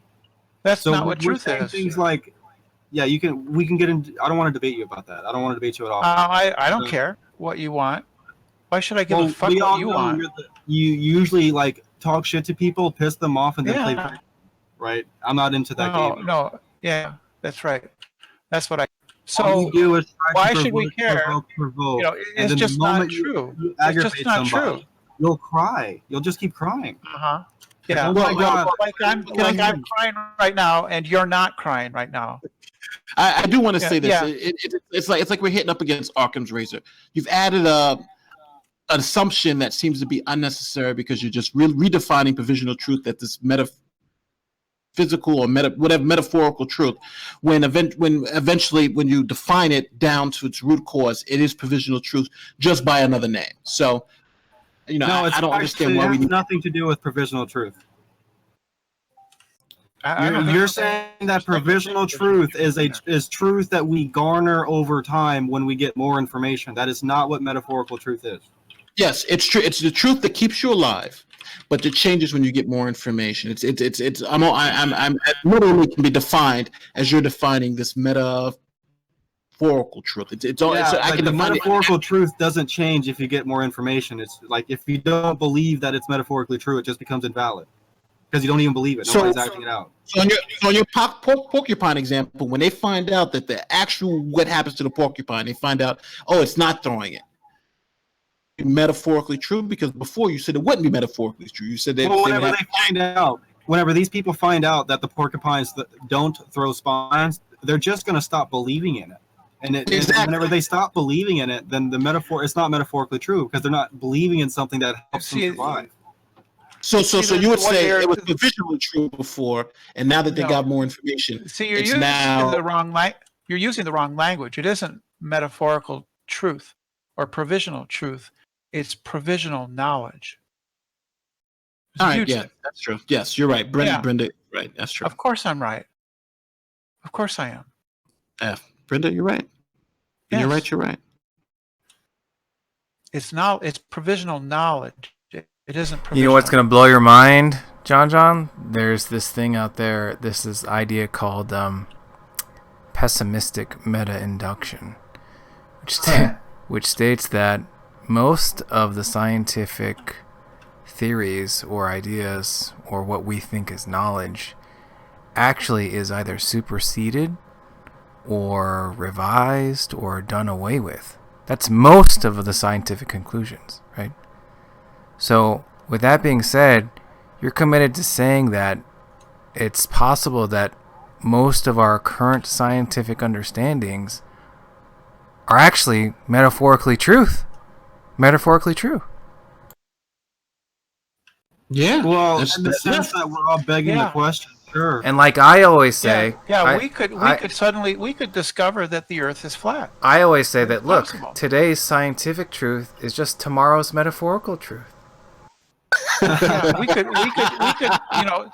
That's not what truth is. Things we can get into. I don't want to debate you about that. I don't want to debate you at all. I don't care what you want. Why should I give a fuck what you want? You usually talk shit to people, piss them off, and then play. Right? I'm not into that game. No. Yeah, that's right. That's what I. So all you do is why should we care? Provoke. It's just not true. It's just not true. You'll cry. You'll just keep crying. Yeah. Oh my God. I'm crying right now, and you're not crying right now. I do want to say this. Yeah. It's like we're hitting up against Occam's razor. You've added a assumption that seems to be unnecessary because you're just redefining provisional truth that this metaphysical or whatever metaphorical truth, when eventually when you define it down to its root cause, it is provisional truth just by another name. So, No, I don't understand why it we has need. nothing to do with provisional truth. I don't think You're so. saying that provisional truth is truth that we garner over time when we get more information. That is not what metaphorical truth is. Yes, it's true. It's the truth that keeps you alive, but it changes when you get more information. It's literally can be defined as you're defining this metaphorical truth. The metaphorical truth doesn't change if you get more information. It's like if you don't believe that it's metaphorically true, it just becomes invalid because you don't even believe it. Nobody's acting it out. So on your porcupine example, when they find out that the actual what happens to the porcupine, they find out, oh, it's not throwing it. Metaphorically true, because before you said it wouldn't be metaphorically true. You said that whenever these people find out that the porcupines don't throw spines, they're just going to stop believing in it. And whenever they stop believing in it, then it's not metaphorically true because they're not believing in something that helps them survive. So you would say it was provisionally true before, and now that they got more information, see, you're using the wrong language. It isn't metaphorical truth or provisional truth. It's provisional knowledge. All right, yeah, that's true. Yes, you're right. Brenda, right. That's true. Of course I'm right. Of course I am. Brenda, you're right. Yes. You're right. It's provisional knowledge. It isn't provisional. You know what's going to blow your mind, Jonjon? There's this thing out there, this idea called pessimistic meta-induction, which states that most of the scientific theories or ideas or what we think is knowledge actually is either superseded or revised or done away with. That's most of the scientific conclusions, right? So with that being said, you're committed to saying that it's possible that most of our current scientific understandings are actually metaphorically true. Yeah. Well, in the sense that we're all begging the question, sure. And like I always say, we could discover that the Earth is flat. I always say that look, today's scientific truth is just tomorrow's metaphorical truth. We could,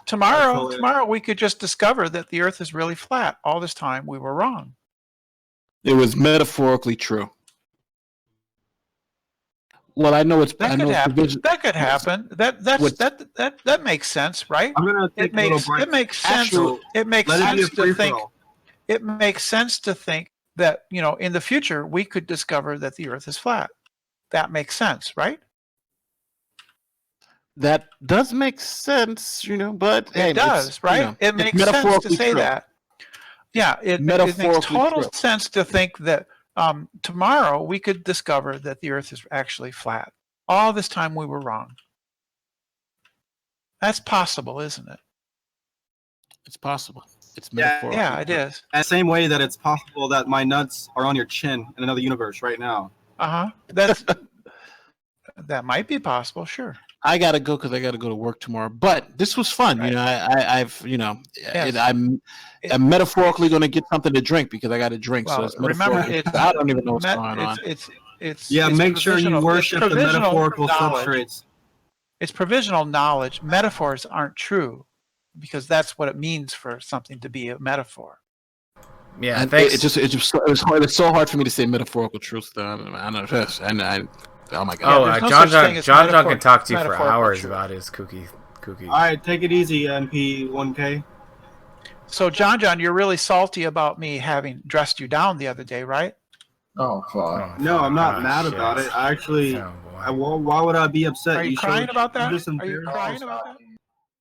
tomorrow we could just discover that the Earth is really flat. All this time we were wrong. It was metaphorically true. Well, I know it's that could happen. That makes sense, right? I'm gonna take a little break. It makes sense. It makes sense to think. It makes sense to think that in the future we could discover that the Earth is flat. That makes sense, right? That does make sense, but it does, right? It makes sense to say that. Yeah, it makes total sense to think that tomorrow we could discover that the Earth is actually flat. All this time we were wrong. That's possible, isn't it? It's possible. It's metaphorical. Yeah, it is. The same way that it's possible that my nuts are on your chin in another universe right now. That might be possible, sure. I gotta go because I gotta go to work tomorrow. But this was fun. Right. I'm metaphorically going to get something to drink because I got to drink. Well, so remember, I don't even know what's going on. Make sure you worship the metaphorical substrates. It's provisional knowledge. Metaphors aren't true because that's what it means for something to be a metaphor. Yeah, it was so hard for me to say metaphorical truth. I don't know. Oh my God! Jonjon can talk to you for hours about his kooky. All right, take it easy, NP1K. So, Jonjon, you're really salty about me having dressed you down the other day, right? Oh, fuck. No, I'm not mad about it. I actually, why would I be upset? Are you crying about that? Are you crying about that?